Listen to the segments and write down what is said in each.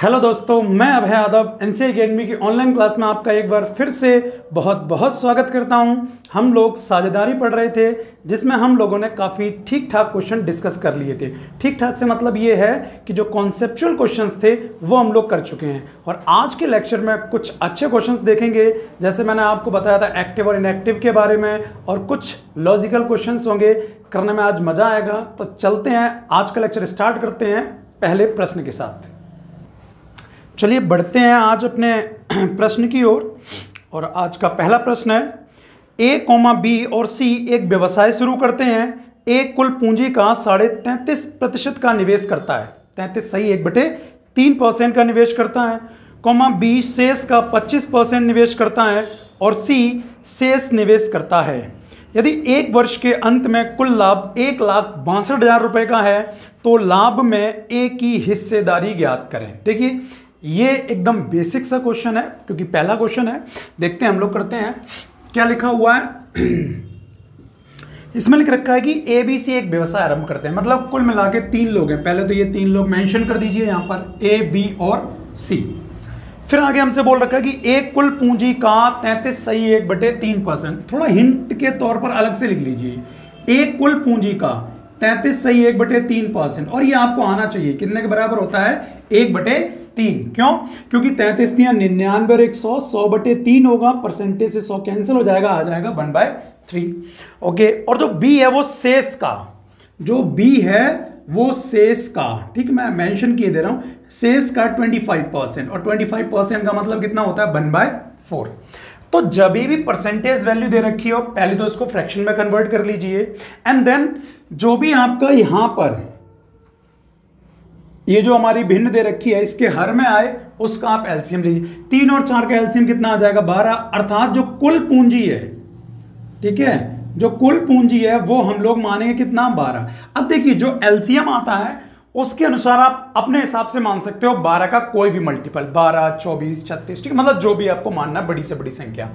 Hello दोस्तों, मैं अभय Yadav NCA academy की ऑनलाइन क्लास में आपका एक बार फिर से बहुत बहुत स्वागत करता हूं। हम लोग साझेदारी पढ़ रहे थे जिसमें हम लोगों ने काफ़ी ठीक ठाक क्वेश्चन डिस्कस कर लिए थे। ठीक ठाक से मतलब ये है कि जो कॉन्सेप्चुअल क्वेश्चंस थे वो हम लोग कर चुके हैं और आज के लेक्चर में कुछ अच्छे क्वेश्चंस देखेंगे। जैसे मैंने आपको बताया था एक्टिव और इनएक्टिव के बारे में, और कुछ लॉजिकल क्वेश्चंस होंगे, करने में आज मज़ा आएगा। तो चलते हैं, आज का लेक्चर स्टार्ट करते हैं पहले प्रश्न के साथ। चलिए बढ़ते हैं आज अपने प्रश्न की ओर। और आज का पहला प्रश्न है, ए, बी और सी एक व्यवसाय शुरू करते हैं। ए कुल पूंजी का 33.5% का निवेश करता है, 33 सही 1/3% का निवेश करता है। बी शेष का 25% निवेश करता है और सी शेष निवेश करता है। यदि एक वर्ष के अंत में कुल लाभ 1,62,000 रुपये का है तो लाभ में ए की हिस्सेदारी ज्ञात करें। देखिए ये एकदम बेसिक सा क्वेश्चन है क्योंकि पहला क्वेश्चन है। देखते हैं हम लोग करते हैं क्या लिखा हुआ है। इसमें लिख रखा है कि ए बी सी एक व्यवसाय आरंभ करते हैं, मतलब कुल मिला के 3 लोग हैं। पहले तो ये 3 लोग मेंशन कर दीजिए यहाँ पर, ए बी और सी। फिर आगे हमसे बोल रखा है कि ए कुल पूंजी का 33 सही 1/3%। थोड़ा हिंट के तौर पर अलग से लिख लीजिए, ए कुल पूंजी का 33 सही 1/3%। और ये आपको आना चाहिए कितने के बराबर होता है, 1/3। क्यों? क्योंकि 33 दिया 99 और 100, 100/3 होगा, परसेंटेज से 100 कैंसिल हो जाएगा, आ जाएगा 1/3। ओके, और जो बी है वो शेष का, जो बी है वो शेष का, ठीक, मैं मेंशन किए दे रहा हूं, शेष का 25%। और 25% का मतलब कितना होता है, 1/4। तो जब भी परसेंटेज वैल्यू दे रखी हो पहले तो इसको फ्रैक्शन में कन्वर्ट कर लीजिए, एंड देन जो भी आपका यहां पर ये जो हमारी भिन्न दे रखी है इसके हर में आए उसका आप एलसीएम लीजिए। 3 और 4 का एलसीएम कितना आ जाएगा, 12। अर्थात जो कुल पूंजी है, ठीक है, जो कुल पूंजी है वो हम लोग मानेंगे कितना, 12। अब देखिए जो एलसीएम आता है उसके अनुसार आप अपने हिसाब से मान सकते हो 12 का कोई भी मल्टीपल, 12, 24, 36, ठीक, मतलब जो भी आपको मानना है, बड़ी से बड़ी संख्या,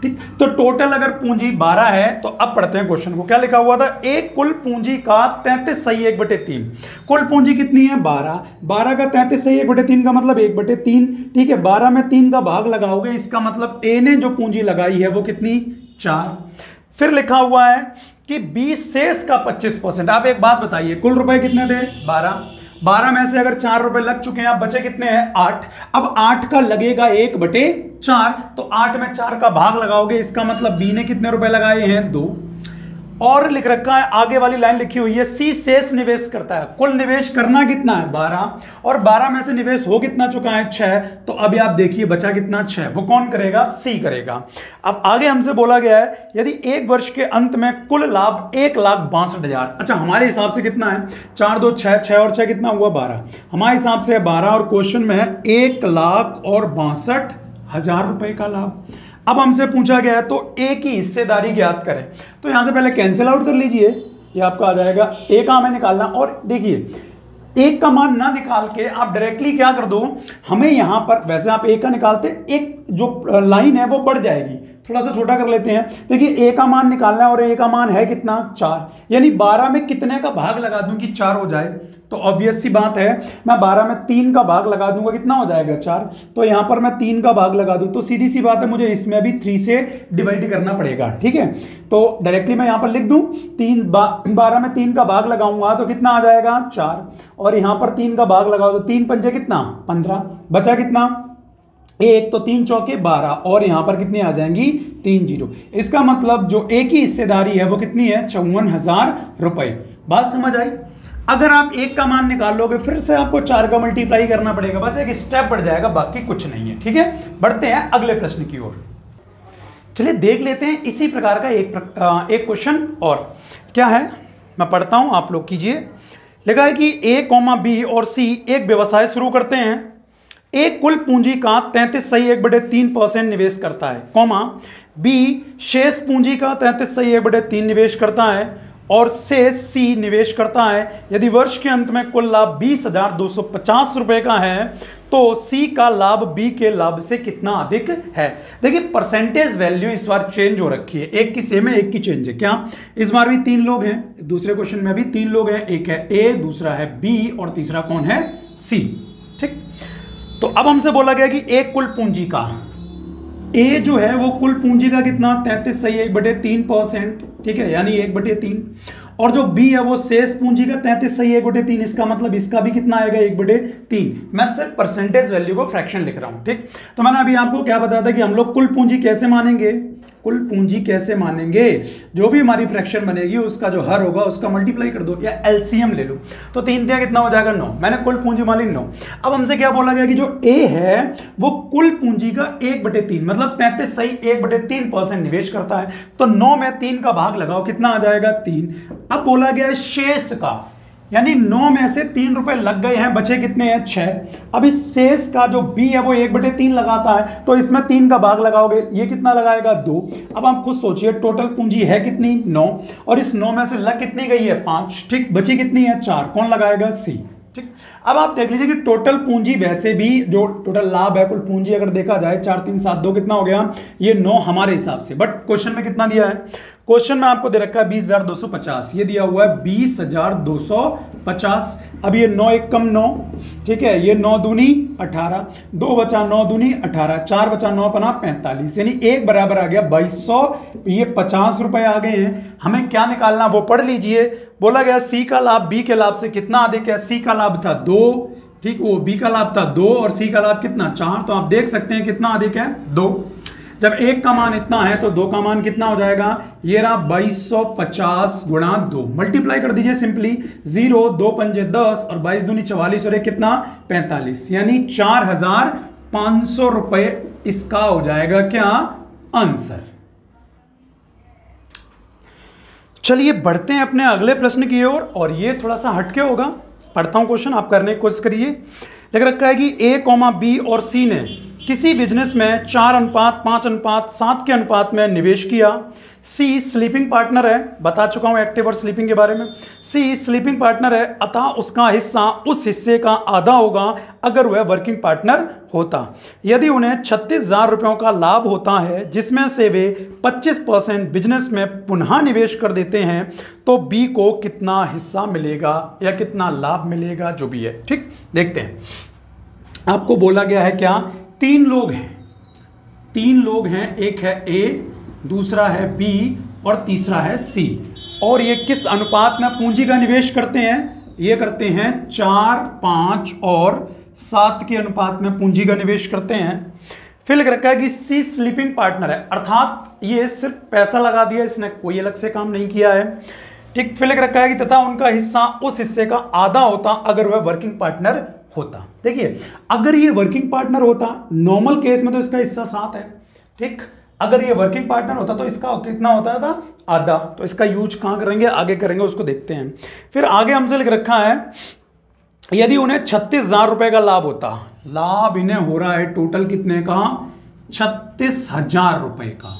ठीक। तो टोटल अगर पूंजी 12 है तो अब पढ़ते हैं क्वेश्चन को। क्या लिखा हुआ था, एक कुल पूंजी का 33 सही 1/3। कुल पूंजी कितनी है, 12। 12 का 33 सही 1/3 का मतलब 1/3, ठीक है। 12 में 3 का भाग लगाओगे, इसका मतलब ए ने जो पूंजी लगाई है वो कितनी, 4। फिर लिखा हुआ है कि बी शेष का 25%। आप एक बात बताइए, कुल रुपए कितने थे, 12। 12 में से अगर 4 रुपए लग चुके हैं, अब बचे कितने हैं, 8। अब 8 का लगेगा 1/4, तो 8 में 4 का भाग लगाओगे, इसका मतलब बी ने कितने रुपए लगाए हैं, 2। और लिख रखा है, आगे वाली लाइन लिखी हुई है, सी शेष निवेश करता है। कुल निवेश करना कितना है, 12, और 12 में से निवेश हो कितना चुका है, 6। तो अभी आप देखिए बचा कितना, 6। वो कौन करेगा, सी करेगा। अब आगे हमसे बोला गया है, यदि एक वर्ष के अंत में कुल लाभ 1,62,000। अच्छा, हमारे हिसाब से कितना है, 4 2 6, 6 और 6 कितना हुआ, 12। हमारे हिसाब से 12 और क्वेश्चन में है 1,62,000 रुपए का लाभ। अब हमसे पूछा गया है तो ए की हिस्सेदारी ज्ञात करें। तो यहां से पहले कैंसिल आउट कर लीजिए, ये आपका आ जाएगा, ए का हमें निकालना। और देखिए एक का मान ना निकाल के आप डायरेक्टली क्या कर दो, हमें यहां पर वैसे आप ए का निकालते, एक जो लाइन है वो बढ़ जाएगी, थोड़ा सा छोटा कर लेते हैं। देखिए ए का मान निकालना है और ए का मान है कितना, 4। यानी 12 में कितने का भाग लगा दूं कि 4 हो जाए, तो ऑब्वियस सी बात है, मैं 12 में 3 का भाग लगा दूंगा, कितना हो जाएगा, 4। तो यहां पर मैं 3 का भाग लगा दूं तो सीधी सी बात है, मुझे इसमें भी 3 से डिवाइड करना पड़ेगा, ठीक है। तो डायरेक्टली मैं यहां पर लिख दूं, 12 में 3 का भाग लगाऊंगा तो कितना आ जाएगा, 4। और यहां पर 3 का भाग लगाओ तो 3 पंजे कितना, 15। बचा कितना, 1, तो 3 चौके 12, और यहां पर कितनी आ जाएंगी, 3 0। इसका मतलब जो ए की हिस्सेदारी है वो कितनी है, 54,000 रुपए। बात समझ आई। अगर आप एक का मान निकाल लोगे फिर से आपको 4 का मल्टीप्लाई करना पड़ेगा, बस एक स्टेप बढ़ जाएगा, बाकी कुछ नहीं है, ठीक है। बढ़ते हैं अगले प्रश्न की ओर। चलिए देख लेते हैं इसी प्रकार का एक क्वेश्चन और क्या है, मैं पढ़ता हूं, आप लोग कीजिए। लिखा है कि ए, बी और सी एक व्यवसाय शुरू करते हैं। ए कुल पूंजी का 33 सही 1/3% निवेश करता है, बी शेष पूंजी का 33 सही 1/3 निवेश करता है और शेष सी निवेश करता है। यदि वर्ष के अंत में कुल लाभ 20,250 रुपए का है तो सी का लाभ बी के लाभ से कितना अधिक है। देखिए परसेंटेज वैल्यू इस बार चेंज हो रखी है, एक की सेम है एक की चेंज है। क्या इस बार भी 3 लोग हैं, दूसरे क्वेश्चन में भी 3 लोग हैं, एक है ए, दूसरा है बी और तीसरा कौन है, सी। ठीक, तो अब हमसे बोला गया कि एक कुल पूंजी का ए जो है वो कुल पूंजी का कितना 33 सही 1/3%, ठीक है, यानी 1/3। और जो बी है वो शेष पूंजी का 33 सही 1/3, इसका मतलब इसका भी कितना आएगा 1/3। मैं सिर्फ परसेंटेज वैल्यू को फ्रैक्शन लिख रहा हूं, ठीक। तो मैंने अभी आपको क्या बताया था कि हम लोग कुल पूंजी कैसे मानेंगे, कुल पूंजी कैसे मानेंगे, जो भी हमारी फ्रैक्शन बनेगी उसका जो हर होगा उसका मल्टीप्लाई कर दो या एलसीएम ले लो। तो 3 दिया कितना हो जाएगा 9, मैंने कुल पूंजी मानी 9। अब हमसे क्या बोला गया कि जो ए है वो कुल पूंजी का 1/3 मतलब 33 सही 1/3% निवेश करता है। तो 9 में 3 का भाग लगाओ, कितना आ जाएगा 3। अब बोला गया है शेष का, यानी 9 में से 3 रुपए लग गए हैं, बचे कितने हैं 6। अब इस शेष का जो बी है वो 1/3 लगाता है, तो इसमें 3 का भाग लगाओगे, ये कितना लगाएगा 2। अब आप खुद सोचिए टोटल पूंजी है कितनी 9, और इस 9 में से लग कितनी गई है 5, ठीक, बची कितनी है 4, कौन लगाएगा सी, ठीक। अब आप देख लीजिए कि टोटल पूंजी वैसे भी जो टोटल लाभ है कुल पूंजी अगर देखा जाए 4 3 7 2 कितना हो गया, ये 9 हमारे हिसाब से, बट क्वेश्चन में कितना दिया है, क्वेश्चन में आपको दे रखा है 20,250, ये दिया हुआ है 20,250। अब ये 9 एक कम 9, ठीक है, ये 9 दूनी 18, 2 बचा 9 दूनी 18, 4 बचा 9 पना 45, यानी एक बराबर आ गया 2200। ये 50 रुपए आ गए हैं। हमें क्या निकालना वो पढ़ लीजिए। बोला गया सी का लाभ बी के लाभ से कितना अधिक है, सी का लाभ था 2, ठीक, वो बी का लाभ था 2 और सी का लाभ कितना 4। तो आप देख सकते हैं कितना अधिक है 2। जब एक का मान इतना है तो 2 का मान कितना हो जाएगा, ये रहा 2250 गुणा 2, मल्टीप्लाई कर दीजिए सिंपली, 0 2 पंजे 10 और 22 दूनी 44 और कितना 45, यानी 4,500 रुपए इसका हो जाएगा क्या आंसर। चलिए बढ़ते हैं अपने अगले प्रश्न की ओर, और ये थोड़ा सा हटके होगा, पढ़ता हूं क्वेश्चन, आप करने की कोशिश करिए। लिख रखा है कि ए, बी और सी ने किसी बिजनेस में 4:5:7 के अनुपात में निवेश किया। सी स्लीपिंग पार्टनर है, बता चुका हूं एक्टिव और स्लीपिंग के बारे में। सी स्लीपिंग पार्टनर है, अतः उसका हिस्सा उस हिस्से का आधा होगा अगर वह वर्किंग पार्टनर होता। यदि उन्हें 36,000 रुपयों का लाभ होता है जिसमें से वे 25% बिजनेस में पुनः निवेश कर देते हैं, तो बी को कितना हिस्सा मिलेगा या कितना लाभ मिलेगा, जो भी है, ठीक। देखते हैं, आपको बोला गया है क्या, 3 लोग हैं, एक है ए, दूसरा है बी और तीसरा है सी, और ये किस अनुपात में पूंजी का निवेश करते हैं, ये करते हैं 4, 5 और 7 के अनुपात में पूंजी का निवेश करते हैं। फिर लिख रखा है कि सी स्लीपिंग पार्टनर है, अर्थात ये सिर्फ पैसा लगा दिया, इसने कोई अलग से काम नहीं किया है, ठीक। फिर लिख रखा है कि तथा उनका हिस्सा उस हिस्से का आधा होता अगर वह वर्किंग पार्टनर होता। देखिए अगर ये वर्किंग पार्टनर होता, नॉर्मल केस में तो इसका हिस्सा 7 है, ठीक। अगर ये वर्किंग पार्टनर होता तो इसका कितना होता था आधा। तो इसका यूज कहां करेंगे, आगे करेंगे, उसको देखते हैं। फिर आगे हमसे लिख रखा है यदि उन्हें 36,000 रुपए का लाभ होता, लाभ इन्हें हो रहा है टोटल कितने का 36,000 रुपए का।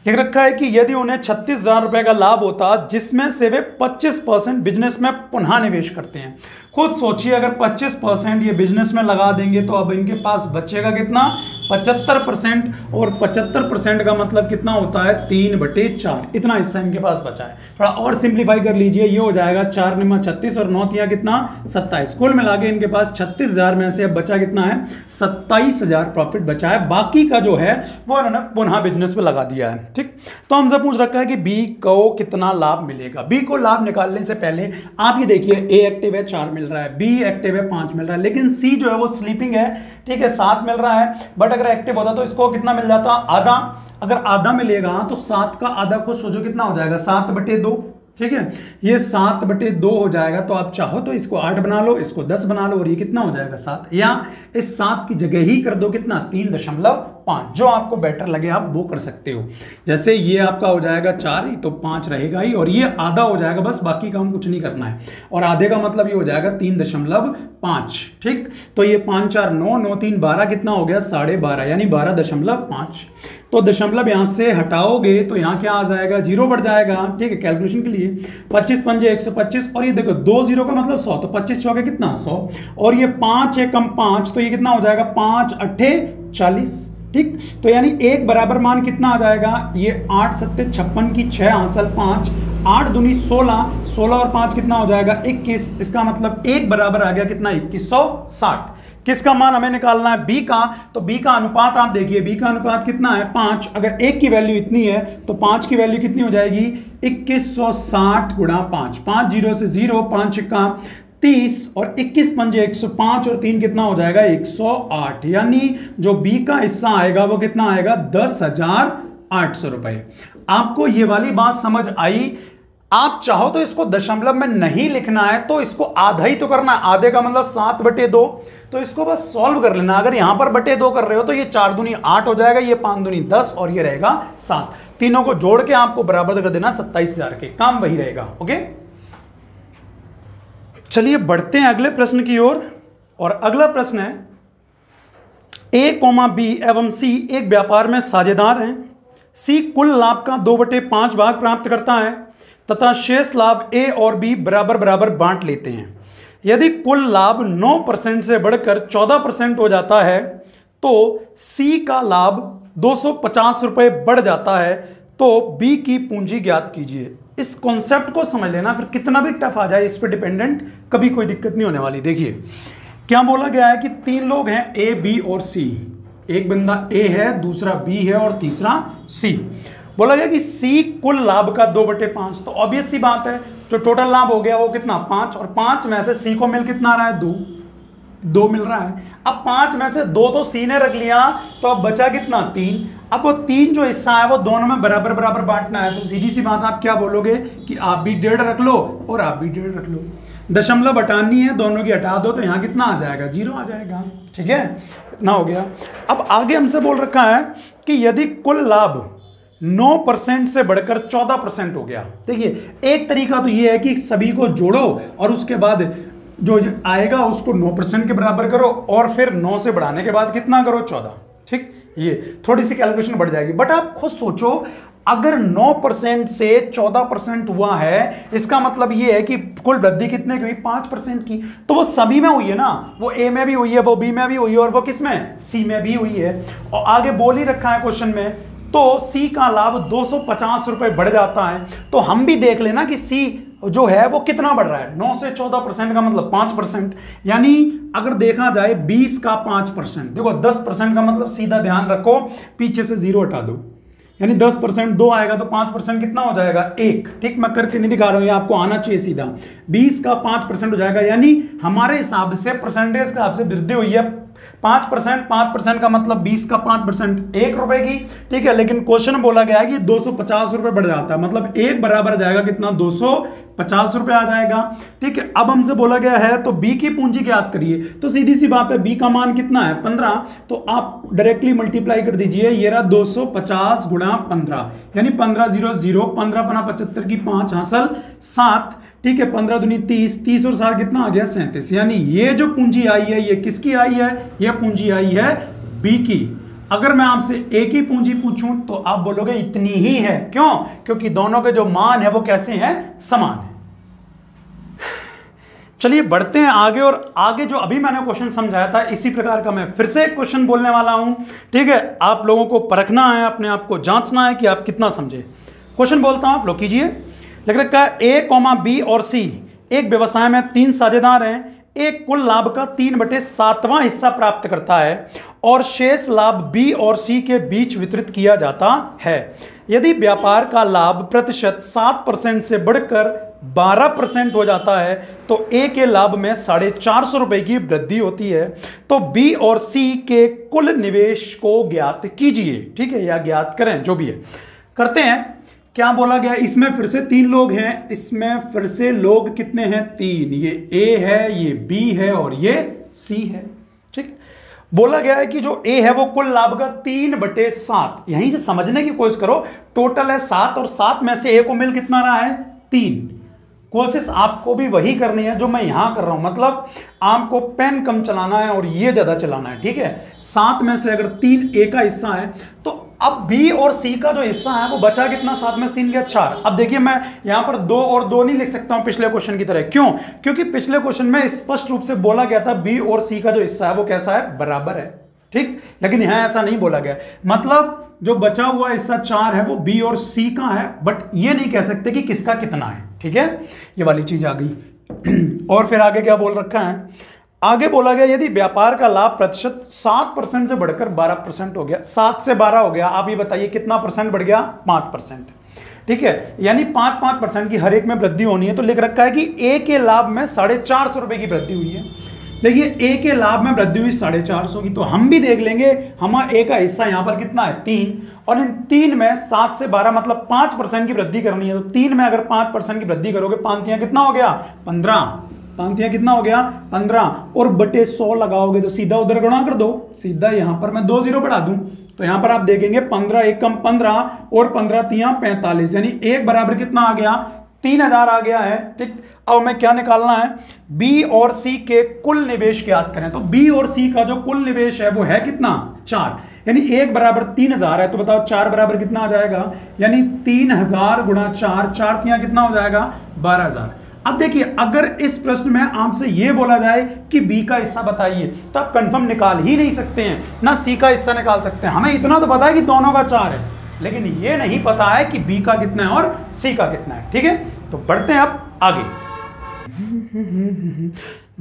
लिख रखा है कि यदि उन्हें 36,000 रुपए का लाभ होता जिसमें से वे 25% बिजनेस में पुनः निवेश करते हैं। खुद सोचिए अगर 25% ये बिजनेस में लगा देंगे तो अब इनके पास बचेगा कितना 75%, और 75% का मतलब कितना होता है 3/4, इतना हिस्सा इनके पास बचा है। थोड़ा और सिंप्लीफाई कर लीजिए, ये हो जाएगा 4 9 36 और 9 तिया कितना 27, कुल मिला के इनके पास 36,000 में से अब बचा कितना है 27,000 प्रॉफिट बचा है। बाकी का जो है वो इन्होंने पुनः बिजनेस में लगा दिया है, ठीक। तो हमसे पूछ रखा है कि बी को कितना लाभ मिलेगा। बी को लाभ निकालने से पहले आप ये देखिए, ए एक्टिव है 4 मिल रहा है, बी एक्टिव है 5 मिल रहा है, लेकिन सी जो है वो स्लीपिंग है, ठीक है 7 मिल रहा है। बट अगर एक्टिव होता तो इसको कितना मिल जाता आधा। अगर आधा मिलेगा तो 7 का आधा को सोचो कितना हो जाएगा 7/2, ठीक है, ये 7/2 हो जाएगा। तो आप चाहो तो इसको 8 बना लो, इसको 10 बना लो, और ये कितना हो जाएगा 7, या इस 7 की जगह ही कर दो कितना 3.5, जो आपको बेटर लगे आप वो कर सकते हो। जैसे ये आपका हो जाएगा 4 ही तो 5 रहेगा ही, और ये आधा हो जाएगा, बस बाकी काम कुछ नहीं करना है। और आधे का मतलब ये हो जाएगा 3.5, ठीक। तो ये 5 4 9 9 3 12 कितना हो गया 12.5, यानी 12.5। तो दशमलव यहां से हटाओगे तो यहां क्या आ जाएगा 0 बढ़ जाएगा, ठीक है, कैलकुलेशन के लिए 25 पंजे 125, और ये देखो 2 0 का मतलब 100, तो 25 चौके कितना 100, और ये 5 है कम 5 तो ये कितना हो जाएगा 5 8 40, ठीक, तो यानी एक बराबर मान कितना आ जाएगा, ये 8 सत्ते 56 की 6 हासिल 5, 8 दूनी 16, 16 और 5 कितना हो जाएगा 21। इसका मतलब एक बराबर आ गया कितना 2160। किसका मान हमें निकालना है, बी का। तो बी का अनुपात आप देखिए, बी का अनुपात कितना है 5। अगर एक की वैल्यू इतनी है तो 5 की वैल्यू कितनी हो जाएगी 2160 गुणा 5, 5 0 से 0, 5 का 30 और 21 पंजे 105 और 3 कितना हो जाएगा 108। यानी जो बी का हिस्सा आएगा वो कितना आएगा 10,800 रुपए। आपको ये वाली बात समझ आई। आप चाहो तो इसको दशमलव में नहीं लिखना है तो इसको आधा ही तो करना है, आधे का मतलब 7/2, तो इसको बस सॉल्व कर लेना। अगर यहां पर बटे 2 कर रहे हो तो ये 4 दूनी 8 हो जाएगा, ये 5 दूनी 10 और ये रहेगा 7। तीनों को जोड़ के आपको बराबर कर देना 27,000 के, काम वही रहेगा। ओके, चलिए बढ़ते हैं अगले प्रश्न की ओर। और अगला प्रश्न है, ए, बी एवं सी एक व्यापार में साझेदार हैं। सी कुल लाभ का 2/5 भाग प्राप्त करता है तथा शेष लाभ ए और बी बराबर बराबर बांट लेते हैं। यदि कुल लाभ 9% से बढ़कर 14% हो जाता है तो सी का लाभ 250 रुपए बढ़ जाता है, तो बी की पूंजी ज्ञात कीजिए। इस कॉन्सेप्ट को समझ लेना, फिर कितना भी टफ आ जाए इस पे डिपेंडेंट कभी कोई दिक्कत नहीं होने वाली। देखिए क्या बोला गया है कि 3 लोग हैं ए, बी और सी। एक बंदा ए है, दूसरा बी है और तीसरा सी। बोला गया कि सी कुल लाभ का 2/5, तो ऑब्वियस सी बात है जो टोटल लाभ हो गया वो कितना 5, और 5 में से सी को मिल कितना आ रहा है 2 मिल रहा है। अब 5 में से 2 तो सी ने रख लिया, तो अब बचा कितना 3। अब वो 3 जो हिस्सा है वो दोनों में बराबर बराबर बांटना है। तो सीधी सी बात आप क्या बोलोगे कि आप भी 1.5 रख लो और आप भी 1.5 रख लो। दशमलव हटानी है, दोनों की हटा दो तो यहां कितना आ जाएगा 0 आ जाएगा। ठीक है, इतना हो गया। अब आगे हमसे बोल रखा है कि यदि कुल लाभ 9% से बढ़कर 14% हो गया। देखिए एक तरीका तो ये है कि सभी को जोड़ो और उसके बाद जो आएगा उसको 9% के बराबर करो और फिर 9 से बढ़ाने के बाद कितना करो 14। ठीक, ये थोड़ी सी कैलकुलेशन बढ़ जाएगी। बट आप खुद सोचो, अगर 9% से 14% हुआ है, इसका मतलब ये है कि कुल वृद्धि कितने की हुई 5% की। तो वो सभी में हुई है ना, वो ए में भी हुई है, वो बी में भी हुई है और वो किस में सी में भी हुई है। और आगे बोल ही रखा है क्वेश्चन में, तो सी का लाभ 250 रुपए बढ़ जाता है। तो हम भी देख लेना कि सी जो है वो कितना बढ़ रहा है, 9 से 14% का मतलब 5%। यानी अगर देखा जाए 20 का 5%, देखो 10% का मतलब सीधा ध्यान रखो पीछे से 0 हटा दो, यानी 10% 2 आएगा तो 5% कितना हो जाएगा 1। ठीक, मैं करके नहीं दिखा रहा हूं, ये आपको आना चाहिए सीधा। 20 का 5% हो जाएगा, यानी हमारे हिसाब से परसेंटेज के हिसाब से वृद्धि हुई है 5%। 5% का मतलब 20 का 5% 1 रुपए की। ठीक है, लेकिन क्वेश्चन बोला गया है कि 250 रुपए बढ़ जाता है, मतलब एक बराबर जाएगा कितना 250 रुपए आ जाएगा। ठीक है, अब हमसे बोला गया है तो बी की पूंजी ज्ञात करिए। तो सीधी सी बात है, बी का मान कितना है 15, तो आप डायरेक्टली मल्टीप्लाई कर दीजिए। ये रहा 250 गुणा 15, यानी 15 0 0, 15 पना 75 की 5 हासिल 7। ठीक है, 15 दूनी 30, 30 और 7 कितना आ गया 37। यानी ये जो पूंजी आई है ये किसकी आई है, ये पूंजी आई है बी की। अगर मैं आपसे ए की पूंजी पूछूं तो आप बोलोगे इतनी ही है। क्यों? क्योंकि दोनों के जो मान है वो कैसे हैं, समान है। चलिए बढ़ते हैं आगे, और आगे जो अभी मैंने क्वेश्चन समझाया था इसी प्रकार का मैं फिर से क्वेश्चन बोलने वाला हूं। ठीक है, आप लोगों को परखना है, अपने आप को जांचना है कि आप कितना समझे। क्वेश्चन बोलता हूं, आप लोग कीजिए। लिख रखा है ए, बी और सी एक व्यवसाय में 3 साझेदार हैं। एक कुल लाभ का 3/7वां हिस्सा प्राप्त करता है और शेष लाभ बी और सी के बीच वितरित किया जाता है। यदि व्यापार का लाभ प्रतिशत 7% से बढ़कर 12% हो जाता है तो ए के लाभ में 450 रुपए की वृद्धि होती है। तो बी और सी के कुल निवेश को ज्ञात कीजिए। ठीक है, या ज्ञात करें, जो भी है करते हैं। क्या बोला गया, इसमें फिर से 3 लोग हैं, इसमें फिर से लोग कितने हैं 3। ये ए है, ये बी है और ये सी है। ठीक, बोला गया है कि जो ए है वो कुल लाभ का 3/7, यहीं से समझने की कोशिश करो। टोटल है 7 और 7 में से ए को मिल कितना रहा है 3। कोशिश आपको भी वही करनी है जो मैं यहां कर रहा हूं, मतलब आपको पेन कम चलाना है और ये ज्यादा चलाना है। ठीक है, 7 में से अगर 3 ए का हिस्सा है तो अब बी और सी का जो हिस्सा है वो बचा कितना, 7 में से 3 गया 4। अब देखिए मैं यहां पर 2 और 2 नहीं लिख सकता हूं पिछले क्वेश्चन की तरह। क्यों? क्योंकि पिछले क्वेश्चन में स्पष्ट रूप से बोला गया था बी और सी का जो हिस्सा है वो कैसा है, बराबर है। ठीक। लेकिन यहाँ ऐसा नहीं बोला गया, मतलब जो बचा हुआ हिस्सा 4 है वो बी और सी का है, बट ये नहीं कह सकते कि किसका कितना है। ठीक है, ये वाली चीज आ गई। और फिर आगे क्या बोल रखा है, आगे बोला गया यदि व्यापार का लाभ प्रतिशत 7% से बढ़कर 12% हो गया, 7 से 12 हो गया, आप ये बताइए कितना परसेंट बढ़ गया, 5%। ठीक है, यानी 5% की हर एक में वृद्धि होनी है। तो लिख रखा है कि ए के लाभ में 450 रुपए की वृद्धि हुई है। देखिए ए के लाभ में वृद्धि हुई 450 की, तो हम भी देख लेंगे हमारा ए का हिस्सा यहां पर कितना है, 3, और इन 3 में 7 से 12 मतलब 5% की वृद्धि करनी है। तो 3 में अगर 5% की वृद्धि करोगे, 5 कितना हो गया, 15, 5 कितना हो गया, 15, और बटे 100 लगाओगे तो सीधा उधर गुणा कर दो, सीधा यहां पर मैं 2 0 बढ़ा दूं तो यहां पर आप देखेंगे 15 1 कम 15 और 15 3 45, यानी एक बराबर कितना आ गया, 3000 आ गया है। ठीक, अब हमें क्या निकालना है, बी और सी के कुल निवेश ज्ञात करें। तो बी और सी का जो कुल निवेश है वो है कितना, 4, यानी 1 बराबर 3000 है। तो बताओ 4 बराबर कितना आ जाएगा, यानी 3000 गुणा 4, 4 3 कितना हो जाएगा, 12000। अब देखिए अगर इस प्रश्न में आपसे यह बोला जाए कि बी का हिस्सा बताइए, तो आप कंफर्म निकाल ही नहीं सकते हैं, ना सी का हिस्सा निकाल सकते हैं। हमें इतना तो पता है कि दोनों का 4 है, लेकिन यह नहीं पता है कि बी का कितना है और सी का कितना है। ठीक है, तो बढ़ते हैं अब आगे।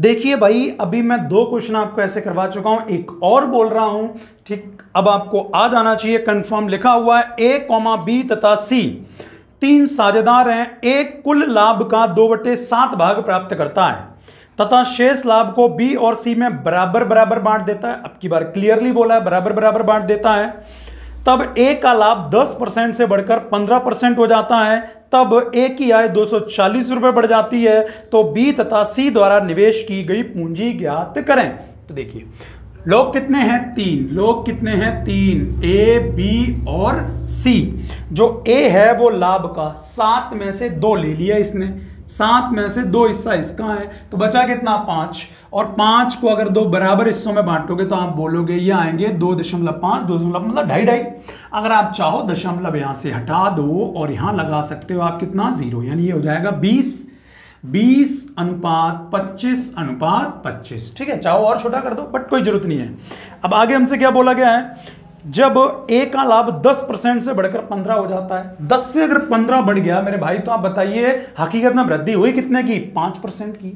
देखिए भाई अभी मैं 2 क्वेश्चन आपको ऐसे करवा चुका हूं, एक और बोल रहा हूं। ठीक, अब आपको आ जाना चाहिए कंफर्म। लिखा हुआ है ए, बी तथा सी 3 साझेदार हैं। एक कुल लाभ का 2/7 भाग प्राप्त करता है तथा शेष लाभ को बी और सी में बराबर बराबर बांट देता है। अब की बार क्लियरली बोला है, बराबर बराबर बांट देता है। तब ए का लाभ 10% से बढ़कर 15% हो जाता है। तब ए की आय 240 रुपए बढ़ जाती है। तो बी तथा सी द्वारा निवेश की गई पूंजी ज्ञात करें। तो देखिए लोग कितने हैं, 3 लोग कितने हैं, 3, ए बी और सी। जो ए है वो लाभ का 7 में से 2 ले लिया इसने, 7 में से 2 हिस्सा इसका है, तो बचा कितना, 5। और 5 को अगर 2 बराबर हिस्सों में बांटोगे तो आप बोलोगे ये आएंगे 2.5, 2 मतलब 2.5। अगर आप चाहो दशमलव यहां से हटा दो और यहां लगा सकते हो आप कितना, 0, यानी ये हो जाएगा 20 अनुपात 25 ठीक है, चाहो और छोटा कर दो बट कोई जरूरत नहीं है। अब आगे हमसे क्या बोला गया है, जब ए का लाभ 10% से बढ़कर 15 हो जाता है, 10 से अगर 15 बढ़ गया मेरे भाई, तो आप बताइए हकीकत में वृद्धि हुई कितने की, 5% की।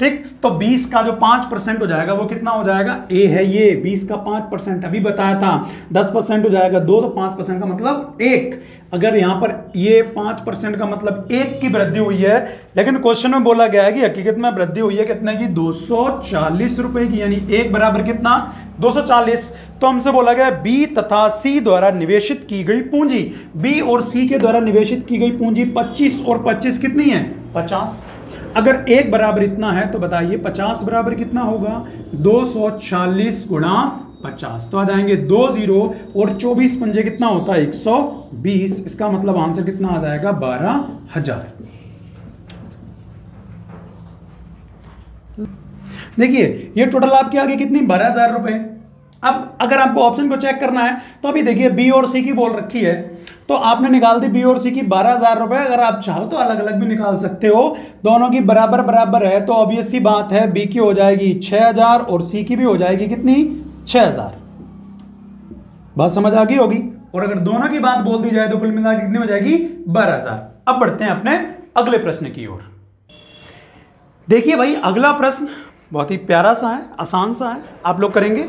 ठीक, तो 20 का जो 5% हो जाएगा वो कितना हो जाएगा, ए है ये 20 का 5%, अभी बताया था 10% हो जाएगा 2, तो 5% का मतलब 1। अगर यहां पर ये 5% का मतलब 1 की वृद्धि हुई है, लेकिन क्वेश्चन में बोला गया है कि हकीकत में वृद्धि हुई है कितने की, 240 रुपए की, यानी 1 बराबर कितना, 240। तो हमसे बोला गया बी तथा सी द्वारा निवेशित की गई पूंजी, बी और सी के द्वारा निवेशित की गई पूंजी 25 और 25 कितनी है, 50। अगर 1 बराबर इतना है तो बताइए 50 बराबर कितना होगा, 240 गुणा 50, तो आ जाएंगे 2 0 और 24 पंजे कितना होता है, 120। इसका मतलब आंसर कितना आ जाएगा, 12,000। देखिए ये टोटल आपके आगे कितनी, 12,000 रुपए। अब अगर आपको ऑप्शन को चेक करना है तो अभी देखिए बी और सी की बोल रखी है, तो आपने निकाल दी बी और सी की 12,000 रुपए। अगर आप चाहो तो अलग अलग भी निकाल सकते हो, दोनों की बराबर बराबर है, तो ऑब्वियस सी बात है बी की हो जाएगी 6,000 और सी की भी हो जाएगी कितनी, 6,000। बात समझ आ गई होगी। और अगर दोनों की बात बोल दी जाए तो कुल मिलाकर कितनी हो जाएगी, 12,000। अब बढ़ते हैं अपने अगले प्रश्न की ओर। देखिए भाई अगला प्रश्न बहुत ही प्यारा सा है, आसान सा है, आप लोग करेंगे।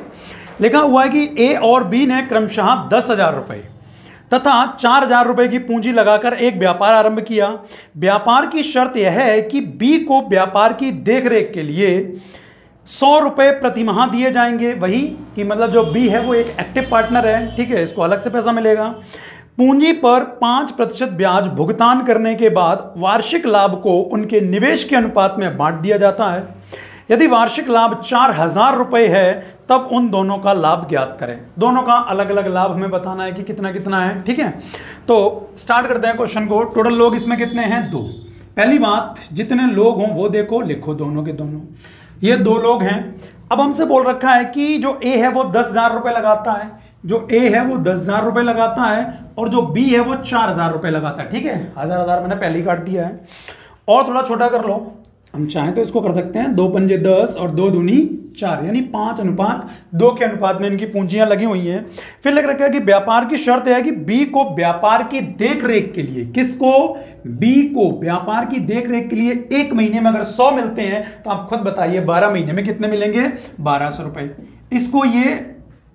लिखा हुआ है कि ए और बी ने क्रमशः 10,000 रुपए तथा 4,000 रुपए की पूंजी लगाकर एक व्यापार आरंभ किया। व्यापार की शर्त यह है कि बी को व्यापार की देखरेख के लिए 100 रुपए प्रति माह दिए जाएंगे। वही कि मतलब जो बी है वो एक एक्टिव पार्टनर है, ठीक है, इसको अलग से पैसा मिलेगा। पूंजी पर 5% ब्याज भुगतान करने के बाद वार्षिक लाभ को उनके निवेश के अनुपात में बांट दिया जाता है। यदि वार्षिक लाभ 4,000 रुपए है तब उन दोनों का लाभ ज्ञात करें। दोनों का अलग अलग लाभ हमें बताना है कि कितना कितना है, ठीक है। तो स्टार्ट करते हैं क्वेश्चन को। टोटल लोग इसमें कितने हैं, 2। पहली बात, जितने लोग हों वो देखो, लिखो दोनों के दोनों, ये 2 लोग हैं। अब हमसे बोल रखा है कि जो ए है वो 10,000 रुपए लगाता है, जो ए है वो 10,000 रुपए लगाता है, और जो बी है वो 4,000 रुपए लगाता है, ठीक है। 1,000 मैंने पहले ही काट दिया है। और थोड़ा छोटा कर लो, हम चाहें तो इसको कर सकते हैं 2 पंजे 10 और 2 दूनी 4, यानी 5:2 के अनुपात में इनकी पूंजियां लगी हुई हैं। फिर लग रखा है कि व्यापार की शर्त है कि बी को व्यापार की देखरेख के लिए, किसको, बी को व्यापार की देखरेख के लिए 1 महीने में अगर 100 मिलते हैं तो आप खुद बताइए 12 महीने में कितने मिलेंगे, 1200 रुपए। इसको ये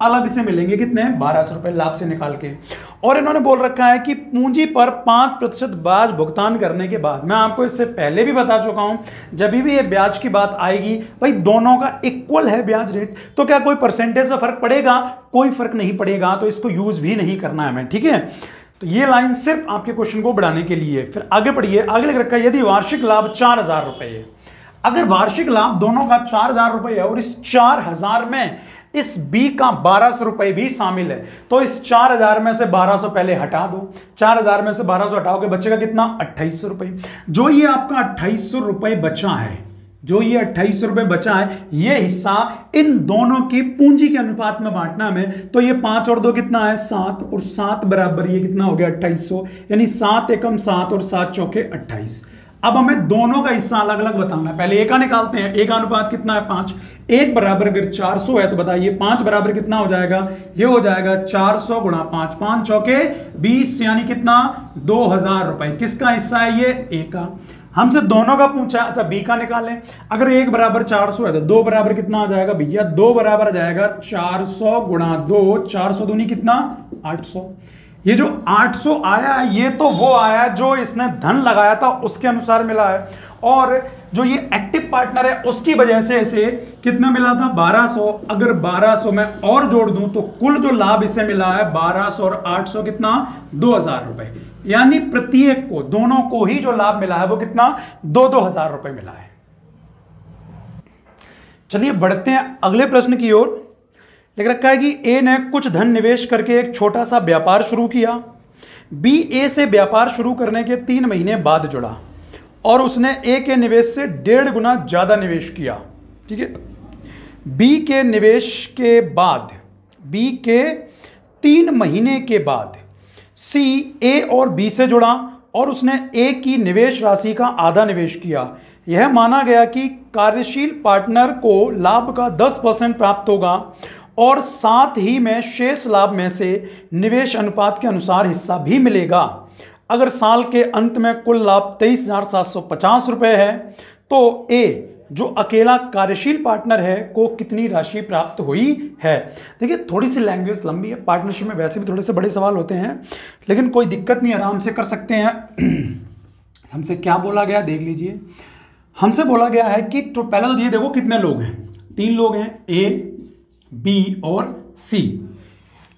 अलग से मिलेंगे कितने, 1200 रुपए लाभ से निकाल के। और इन्होंने बोल रखा है कि पूंजी पर 5% ब्याज भुगतान करने के बाद, मैं आपको इससे पहले भी बता चुका हूं, जब भी ये ब्याज की बात आएगी भाई दोनों का इक्वल है ब्याज रेट, तो क्या कोई परसेंटेज से फर्क पड़ेगा, कोई फर्क नहीं पड़ेगा, तो इसको यूज भी नहीं करना है हमें, ठीक है। तो ये लाइन सिर्फ आपके क्वेश्चन को बढ़ाने के लिए। फिर आगे पढ़िए, आगे लग रखा है यदि वार्षिक लाभ 4000 रुपए है, अगर वार्षिक लाभ दोनों का 4000 रुपए है और इस 4000 में इस बी का 1200 रुपए भी शामिल है, तो इस 4000 में से 1200 पहले हटा दो, 4000 में से 1200 हटाओगे बचेगा कितना, 2800 रुपए। जो ये आपका 2800 रुपए बचा है, जो ये 2800 रुपए बचा है, ये हिस्सा इन दोनों की पूंजी के अनुपात में बांटना हमें, तो ये 5 और 2 कितना है, 7, और 7 बराबर ये कितना हो गया 2800, यानी 7 एकम 7 और 7 चौके 28। अब हमें दोनों का हिस्सा अलग अलग बताना है। पहले ए का निकालते हैं, ए का अनुपात कितना है 5, 1 बराबर अगर 400 है तो बताइए 5 बराबर कितना हो जाएगा, ये हो जाएगा 400 गुणा 5, 5 चौके 20, यानी कितना 2000 रुपए। किसका हिस्सा है ये, ए का। हमसे दोनों का पूछा, अच्छा बी का निकालें। अगर 1 बराबर 400 है तो 2 बराबर कितना आ जाएगा भैया, 2 बराबर आ जाएगा 400 गुणा 2, 400 दूनी कितना 800। ये जो 800 आया है ये तो वो आया है जो इसने धन लगाया था उसके अनुसार मिला है, और जो ये एक्टिव पार्टनर है उसकी वजह से इसे कितना मिला था 1200। अगर 1200 में और जोड़ दूं तो कुल जो लाभ इसे मिला है 1200 और 800 कितना 2000 रुपए, यानी प्रत्येक को, दोनों को ही जो लाभ मिला है वो कितना 2-2000 रुपए मिला है। चलिए बढ़ते हैं अगले प्रश्न की ओर। लिख रखा है कि ए ने कुछ धन निवेश करके एक छोटा सा व्यापार शुरू किया। बी ए से व्यापार शुरू करने के 3 महीने बाद जुड़ा और उसने ए के निवेश से 1.5 गुना ज्यादा निवेश किया, ठीक है। बी के निवेश के बाद, बी के 3 महीने के बाद सी ए और बी से जुड़ा और उसने ए की निवेश राशि का आधा निवेश किया। यह माना गया कि कार्यशील पार्टनर को लाभ का 10% प्राप्त होगा और साथ ही में शेष लाभ में से निवेश अनुपात के अनुसार हिस्सा भी मिलेगा। अगर साल के अंत में कुल लाभ 23,750 रुपए है तो ए जो अकेला कार्यशील पार्टनर है को कितनी राशि प्राप्त हुई है। देखिए थोड़ी सी लैंग्वेज लंबी है, पार्टनरशिप में वैसे भी थोड़े से बड़े सवाल होते हैं, लेकिन कोई दिक्कत नहीं, आराम से कर सकते हैं। हमसे क्या बोला गया देख लीजिए। हमसे बोला गया है कि तो पहले तो ये देखो कितने लोग हैं, 3 लोग हैं, ए बी और सी।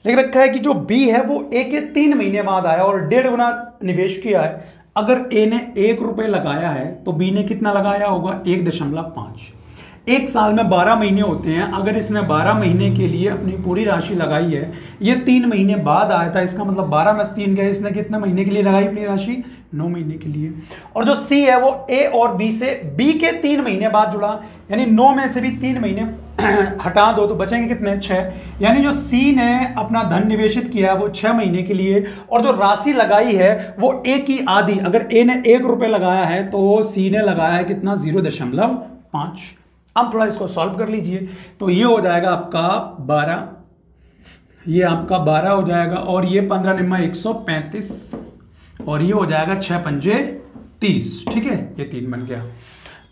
लिख रखा है कि जो बी है वो ए के 3 महीने बाद आया और 1.5 गुना निवेश किया है। अगर ए ने 1 रुपए लगाया है तो बी ने कितना लगाया होगा 1.5। एक साल में 12 महीने होते हैं, अगर इसने 12 महीने के लिए अपनी पूरी राशि लगाई है, ये 3 महीने बाद आया था, इसका मतलब 12 में 3 गए, इसने कितने महीने के लिए लगाई अपनी राशि 9 महीने के लिए। और जो सी है वो ए और बी से बी के 3 महीने बाद जुड़ा, यानी 9 में से भी 3 महीने हटा दो तो बचेंगे कितने 6, यानी जो सी ने अपना धन निवेशित किया है वो 6 महीने के लिए, और जो राशि लगाई है वो ए की आधी, अगर ए ने 1 रुपए लगाया है तो सी ने लगाया है कितना 0.5। अब थोड़ा इसको सॉल्व कर लीजिए, तो ये हो जाएगा आपका 12, ये आपका 12 हो जाएगा, और ये 15 निम्मा 135, और ये हो जाएगा 6 पंजे 30, ठीक है, ये 3 बन गया।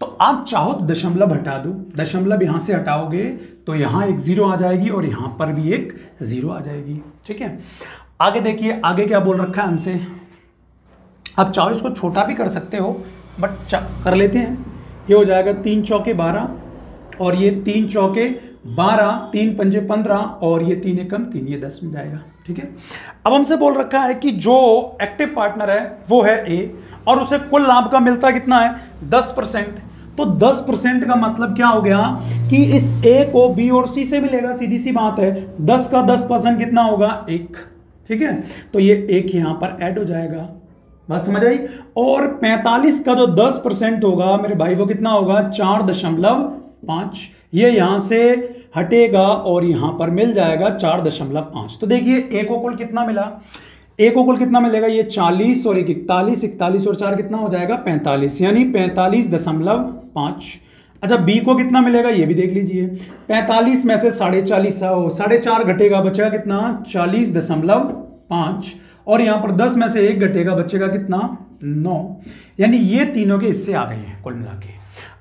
तो आप चाहो तो दशमलव हटा दो, दशमलव यहां से हटाओगे तो यहां एक 0 आ जाएगी और यहां पर भी एक 0 आ जाएगी, ठीक है। आगे देखिए, आगे क्या बोल रखा है हमसे। आप चाहो इसको छोटा भी कर सकते हो, बट कर लेते हैं। ये हो जाएगा 3 चौके 12, और ये 3 चौके 12, 3 पंजे 15, और ये 3 एकम 3, ये 10 में जाएगा, ठीक है। अब हमसे बोल रखा है कि जो एक्टिव पार्टनर है वो है ए, और उसे कुल लाभ का मिलता कितना है 10%। तो 10% का मतलब क्या हो गया कि इस ए को बी और सी से मिलेगा, सीधी सी बात है। 10 का 10% कितना होगा 1, ठीक है, तो ये 1 यहां पर ऐड हो जाएगा, बात समझ आई। और 45 का जो 10% होगा मेरे भाई वो कितना होगा 4.5, ये यहां से हटेगा और यहां पर मिल जाएगा 4.5। तो देखिए ए को कुल कितना मिला, ए को कुल कितना मिलेगा, ये 40 और 41, 41 और 4 कितना हो जाएगा 45, यानी 45.5। अच्छा बी को कितना मिलेगा ये भी देख लीजिए, 45 में से 4.5 घटेगा, बचेगा कितना 40.5, और यहां पर 10 में से 1 घटेगा, बचेगा कितना 9, यानी ये तीनों के हिस्से आ गए हैं कुल मिला के।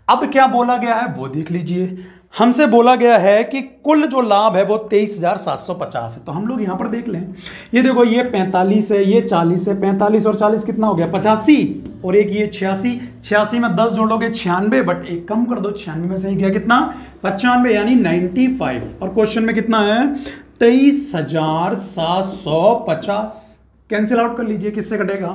अब क्या बोला गया है वो देख लीजिए, हमसे बोला गया है कि कुल जो लाभ है वो 23,750 है। तो हम लोग यहां पर देख लें, ये देखो ये 45 है, ये 40 है, 45 और 40 कितना हो गया 85, और एक ये 86 में 10 जोड़ोगे 96, बट एक कम कर दो, 96 में से गया कितना 95, यानी 95। और क्वेश्चन में कितना है 23,750। कैंसिल आउट कर लीजिए, किससे कटेगा,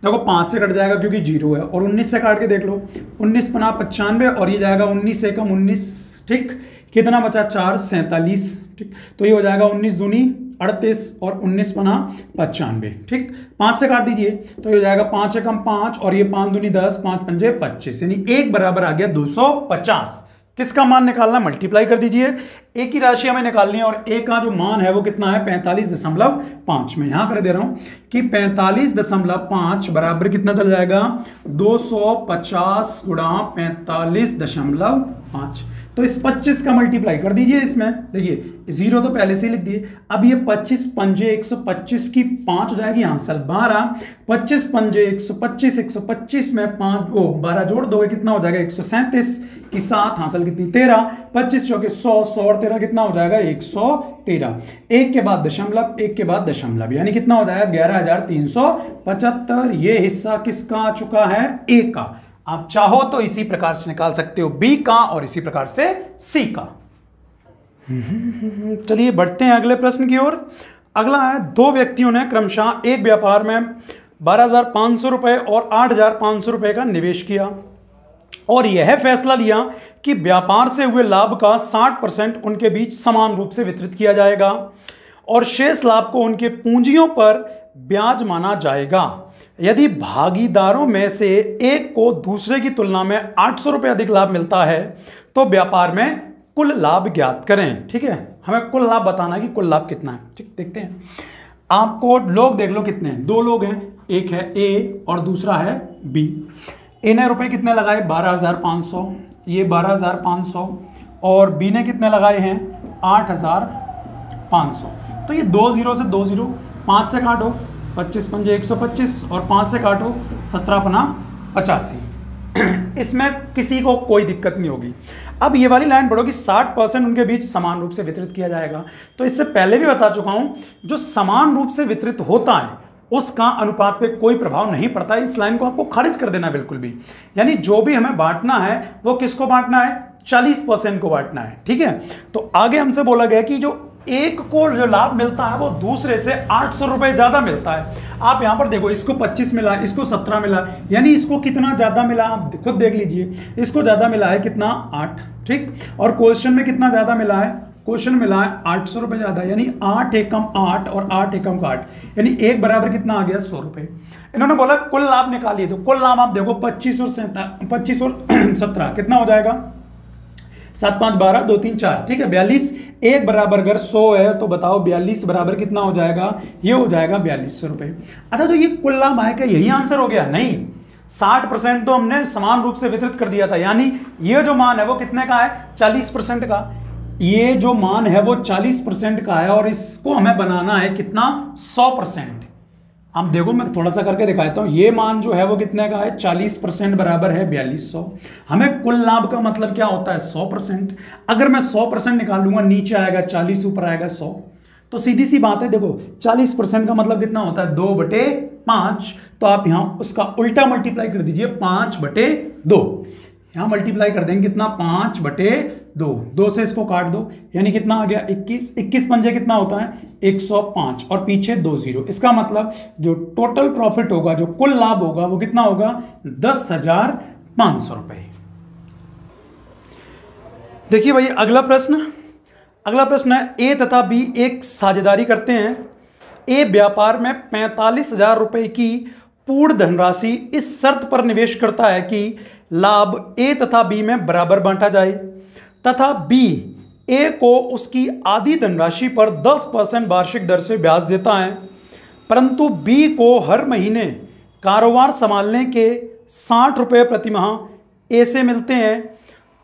देखो 5 से कट जाएगा क्योंकि 0 है, और 19 से काट के देख लो, 19 पना 95, और ये जाएगा 19 से कम 19, ठीक, कितना बचा 4 47, ठीक, तो ये हो जाएगा 19 दूनी 38 और 19 पना 95, ठीक, 5 से काट दीजिए तो ये हो जाएगा 5 से कम 5, और ये 5 दूनी 10, 5 पंजे 25, यानी एक बराबर आ गया 250। किसका मान निकालना, मल्टीप्लाई कर दीजिए, एक ही राशि हमें निकालनी है, और एक का जो मान है वो कितना है 45.5। मैं यहां कर दे रहा हूं कि 45.5 बराबर कितना चल जाएगा 250 गुणा 45.5। तो इस 25 का मल्टीप्लाई कर दीजिए, इसमें देखिए 0 तो पहले से ही लिख दिए, अब ये 25 पंजे 125 की 5 हो जाएगी हासिल 12, 25 पंजे 125, 125 में 5 12 जोड़ दोगे कितना हो जाएगा 137 की 7 हासिल कितनी 13, 25 चौके 100, 100 और 13 कितना हो जाएगा 113, एक के बाद दशमलव, एक के बाद दशमलव, यानी कितना हो जाएगा 11,375। ये हिस्सा किसका आ चुका है ए का। आप चाहो तो इसी प्रकार से निकाल सकते हो बी का, और इसी प्रकार से सी का। चलिए बढ़ते हैं अगले प्रश्न की ओर। अगला है, दो व्यक्तियों ने क्रमशः एक व्यापार में 12,500 रुपए और 8,500 रुपए का निवेश किया, और यह फैसला लिया कि व्यापार से हुए लाभ का 60% उनके बीच समान रूप से वितरित किया जाएगा, और शेष लाभ को उनके पूंजियों पर ब्याज माना जाएगा। यदि भागीदारों में से एक को दूसरे की तुलना में 800 रुपये अधिक लाभ मिलता है तो व्यापार में कुल लाभ ज्ञात करें। ठीक है, हमें कुल लाभ बताना है कि कुल लाभ कितना है। ठीक, देखते हैं। आपको लोग देख लो कितने हैं, दो लोग हैं, एक है ए और दूसरा है बी। ए ने रुपए कितने लगाए 12,500, ये 12,500, और बी ने कितने लगाए हैं 8,500। तो ये 2 0 से 2 0, 5 से काटो 25 पंजे 125, और 5 से काटो 17 पना 85। इसमें किसी को कोई दिक्कत नहीं होगी। अब ये वाली लाइन पढ़ो कि 60% उनके बीच समान रूप से वितरित किया जाएगा। तो इससे पहले भी बता चुका हूं, जो समान रूप से वितरित होता है उसका अनुपात पे कोई प्रभाव नहीं पड़ता। इस लाइन को आपको खारिज कर देना बिल्कुल भी। यानी जो भी हमें बांटना है वो किसको बांटना है, 40% को बांटना है। ठीक है, तो आगे हमसे बोला गया कि जो एक को जो लाभ मिलता है वो दूसरे से 800 रुपए ज्यादा मिलता है। आप यहां पर देखो, इसको 25 मिला, इसको 17 मिला, यानी इसको कितना ज्यादा मिला आप खुद देख लीजिए। इसको ज्यादा मिला है कितना 8, ठीक, और क्वेश्चन में कितना ज्यादा मिला है, क्वेश्चन मिला है 800 रुपए ज्यादा, यानी 8 एकम 8 और 8 एकम का 8, यानी एक बराबर कितना आ गया 100 रुपए। इन्होंने बोला कुल लाभ निकालिए, तो कुल लाभ आप देखो 25 और 17 कितना हो जाएगा 7 5 12 2 3 4, ठीक है 42। एक बराबर अगर 100 है तो बताओ 42 बराबर कितना हो जाएगा, ये हो जाएगा 4200 रुपए। अच्छा, तो ये कुल लाभ है क्या, यही आंसर हो गया? नहीं, 60% तो हमने समान रूप से वितरित कर दिया था, यानी ये जो मान है वो कितने का है 40% का। ये जो मान है वो 40% का है, और इसको हमें बनाना है कितना 100%। अब देखो मैं थोड़ा सा करके दिखाता हूं। ये मान जो है वो कितने का है 40% बराबर है 4200। हमें कुल लाभ का मतलब क्या होता है 100%। अगर मैं 100% निकालूंगा, नीचे आएगा 40, ऊपर आएगा 100, तो सीधी सी बात है। देखो 40% का मतलब कितना होता है 2/5। तो आप यहां उसका उल्टा मल्टीप्लाई कर दीजिए 5/2। यहां मल्टीप्लाई कर देंगे कितना 5/2, 2 से इसको काट दो, यानी कितना आ गया 21। 21 पंजे कितना होता है 105, और पीछे 2 0। इसका मतलब जो टोटल प्रॉफिट होगा, जो कुल लाभ होगा वो कितना होगा 10,500 रुपए। देखिए भाई अगला प्रश्न है, ए तथा बी एक साझेदारी करते हैं। ए व्यापार में 45,000 रुपए की पूर्ण धनराशि इस शर्त पर निवेश करता है कि लाभ ए तथा बी में बराबर बांटा जाए, तथा बी ए को उसकी आधी धनराशि पर 10% वार्षिक दर से ब्याज देता है। परंतु बी को हर महीने कारोबार संभालने के 60 रुपये प्रति माह ए से मिलते हैं।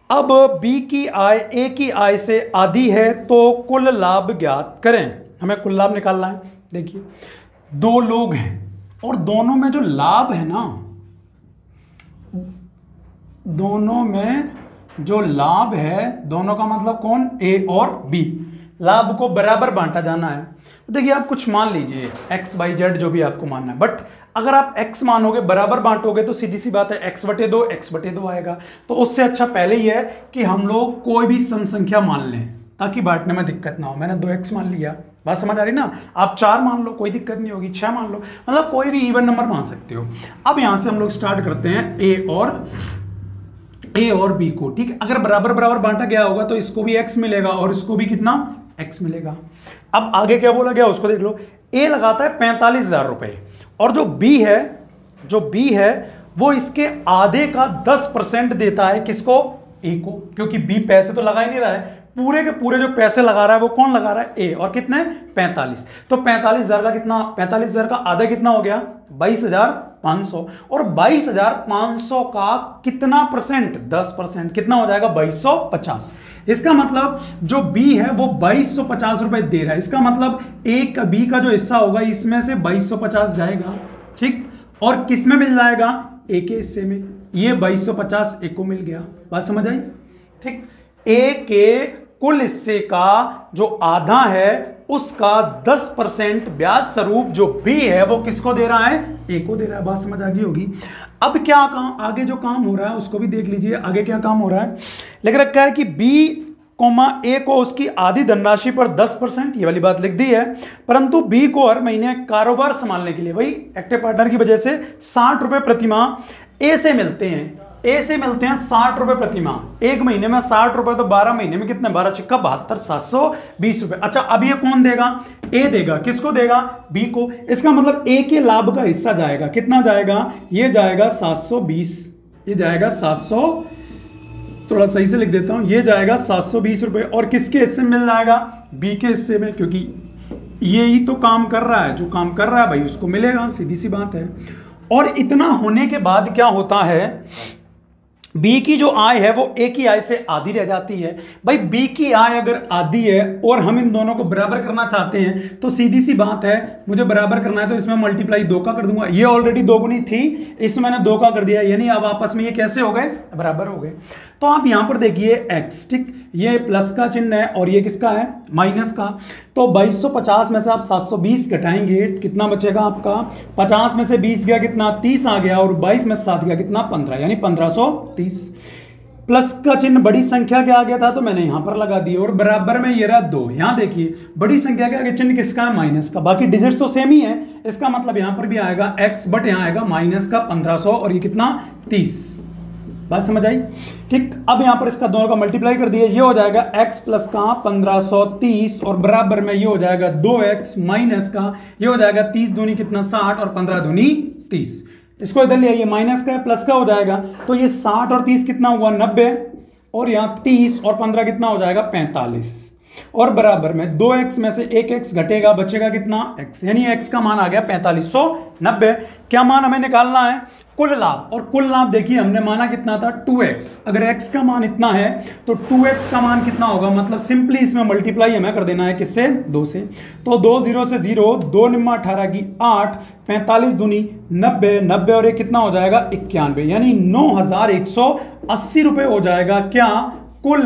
अब बी की आय ए की आय से आधी है, तो कुल लाभ ज्ञात करें। हमें कुल लाभ निकालना है। देखिए, दो लोग हैं और दोनों में जो लाभ है ना, दोनों में जो लाभ है, दोनों का मतलब कौन, ए और बी, लाभ को बराबर बांटा जाना है। तो देखिए, आप कुछ मान लीजिए एक्स वाई जेड जो भी आपको मानना है, बट अगर आप x मानोगे बराबर बांटोगे तो सीधी सी बात है x/2 आएगा। तो उससे अच्छा पहले ही है कि हम लोग कोई भी सम संख्या मान लें ताकि बांटने में दिक्कत ना हो। मैंने 2x मान लिया, बात समझ आ रही ना। आप 4 मान लो, कोई दिक्कत नहीं होगी, 6 मान लो, मतलब कोई भी इवन नंबर मान सकते हो। अब यहां से हम लोग स्टार्ट करते हैं ए और बी को, ठीक है। अगर बराबर बराबर बांटा गया होगा तो इसको भी x मिलेगा और इसको भी कितना, x मिलेगा। अब आगे क्या बोला गया उसको देख लो। ए लगाता है 45,000 रुपए और जो बी है वो इसके आधे का 10% देता है। किसको, ए को, क्योंकि बी पैसे तो लगा ही नहीं रहा है, पूरे के पूरे जो पैसे लगा रहा है वो कौन लगा रहा है, ए। और कितने, 45। तो 45,000 का कितना, 45,000 का आधा कितना हो गया, 22,500। और 22,500 का कितना परसेंट, 10%, कितना हो जाएगा, 2250। इसका मतलब जो बी है वो 2250 रुपए दे रहा है। इसका मतलब ए का, बी का जो हिस्सा होगा इसमें से 2250 जाएगा, ठीक। और किस में मिल जाएगा, ए के हिस्से में। ये 2250 ए को मिल गया, बात समझ आई, ठीक। ए के कुल हिस्से का जो आधा है उसका 10% ब्याज स्वरूप जो बी है वो किसको दे रहा है, ए को दे रहा है। बात समझ आ गई होगी। अब क्या काम, आगे जो काम हो रहा है उसको भी देख लीजिए। आगे क्या काम हो रहा है, लिख रखा है कि बी कोमा ए को उसकी आधी धनराशि पर 10%, ये वाली बात लिख दी है, परंतु बी को हर महीने कारोबार संभालने के लिए, वही एक्टिव पार्टनर की वजह से 60 रुपए प्रति माह ए से मिलते हैं। ए से मिलते हैं 60 रुपए प्रति माह। एक महीने में 60 रुपए तो 12 महीने में कितने, 12 छिक्का 72, 720 रुपए। अच्छा, अब ये कौन देगा, ए देगा। किसको देगा, बी को। इसका मतलब ए के लाभ का हिस्सा जाएगा, कितना जाएगा, ये जाएगा 720, ये जाएगा 700, थोड़ा सही से लिख देता हूं, ये जाएगा 720 रुपए। और किसके हिस्से में मिल जाएगा, बी के हिस्से में, क्योंकि ये ही तो काम कर रहा है, जो काम कर रहा है भाई उसको मिलेगा, सीधी सी बात है। और इतना होने के बाद क्या होता है, बी की जो आय है वो ए की आय से आधी रह जाती है। भाई बी की आय अगर आधी है और हम इन दोनों को बराबर करना चाहते हैं तो सीधी सी बात है, मुझे बराबर करना है तो इसमें मल्टीप्लाई 2 का कर दूंगा। ये ऑलरेडी 2 गुनी थी, इसमें मैंने 2 का कर दिया, यानी अब आपस में ये कैसे हो गए, बराबर हो गए। तो आप यहां पर देखिए x, ठीक, ये प्लस का चिन्ह है और ये किसका है, माइनस का। तो 2250 में से आप 720 घटाएंगे, कितना बचेगा आपका, 50 में से 20 गया कितना, 30 आ गया, और 22 में से 7 गया कितना, 15, यानी 1530। प्लस का चिन्ह बड़ी संख्या के आगे था तो मैंने यहां पर लगा दिया, और बराबर में ये रहा 2। यहां देखिए बड़ी संख्या के आगे चिन्ह किसका है, माइनस का। बाकी डिजिट तो सेम ही है, इसका मतलब यहां पर भी आएगा x, बट यहां आएगा माइनस का 1500 और ये कितना, 30। बात समझ आई, ठीक। अब यहां पर इसका दोनों का मल्टीप्लाई कर दिया, ये हो जाएगा x प्लस का 1530 और बराबर में ये हो जाएगा 2x माइनस का, ये हो जाएगा 30 दूनी कितना, 60 और 15 दूनी 30। इसको इधर ले आइए, माइनस का है प्लस का हो जाएगा, तो ये 60 और 30 कितना हुआ, 90, और यहाँ 30 और 15 कितना हो जाएगा, 45। और बराबर में 2x में से 1x घटेगा, बचेगा कितना, x, यानी x का मान आ गया 4590। क्या मान हमें निकालना है, कुल लाभ। और कुल लाभ देखिए हमने माना कितना था, 2x। अगर x का मान इतना है तो 2x का मान कितना होगा, मतलब सिंपली इसमें मल्टीप्लाई हमें कर देना है, किससे, 2 से। तो 2 0 से 0, 2 निम्मा 18 की 8, 45 दूनी 90, 90 और ये कितना हो जाएगा, 91, यानी 9180 रुपए हो जाएगा क्या, कुल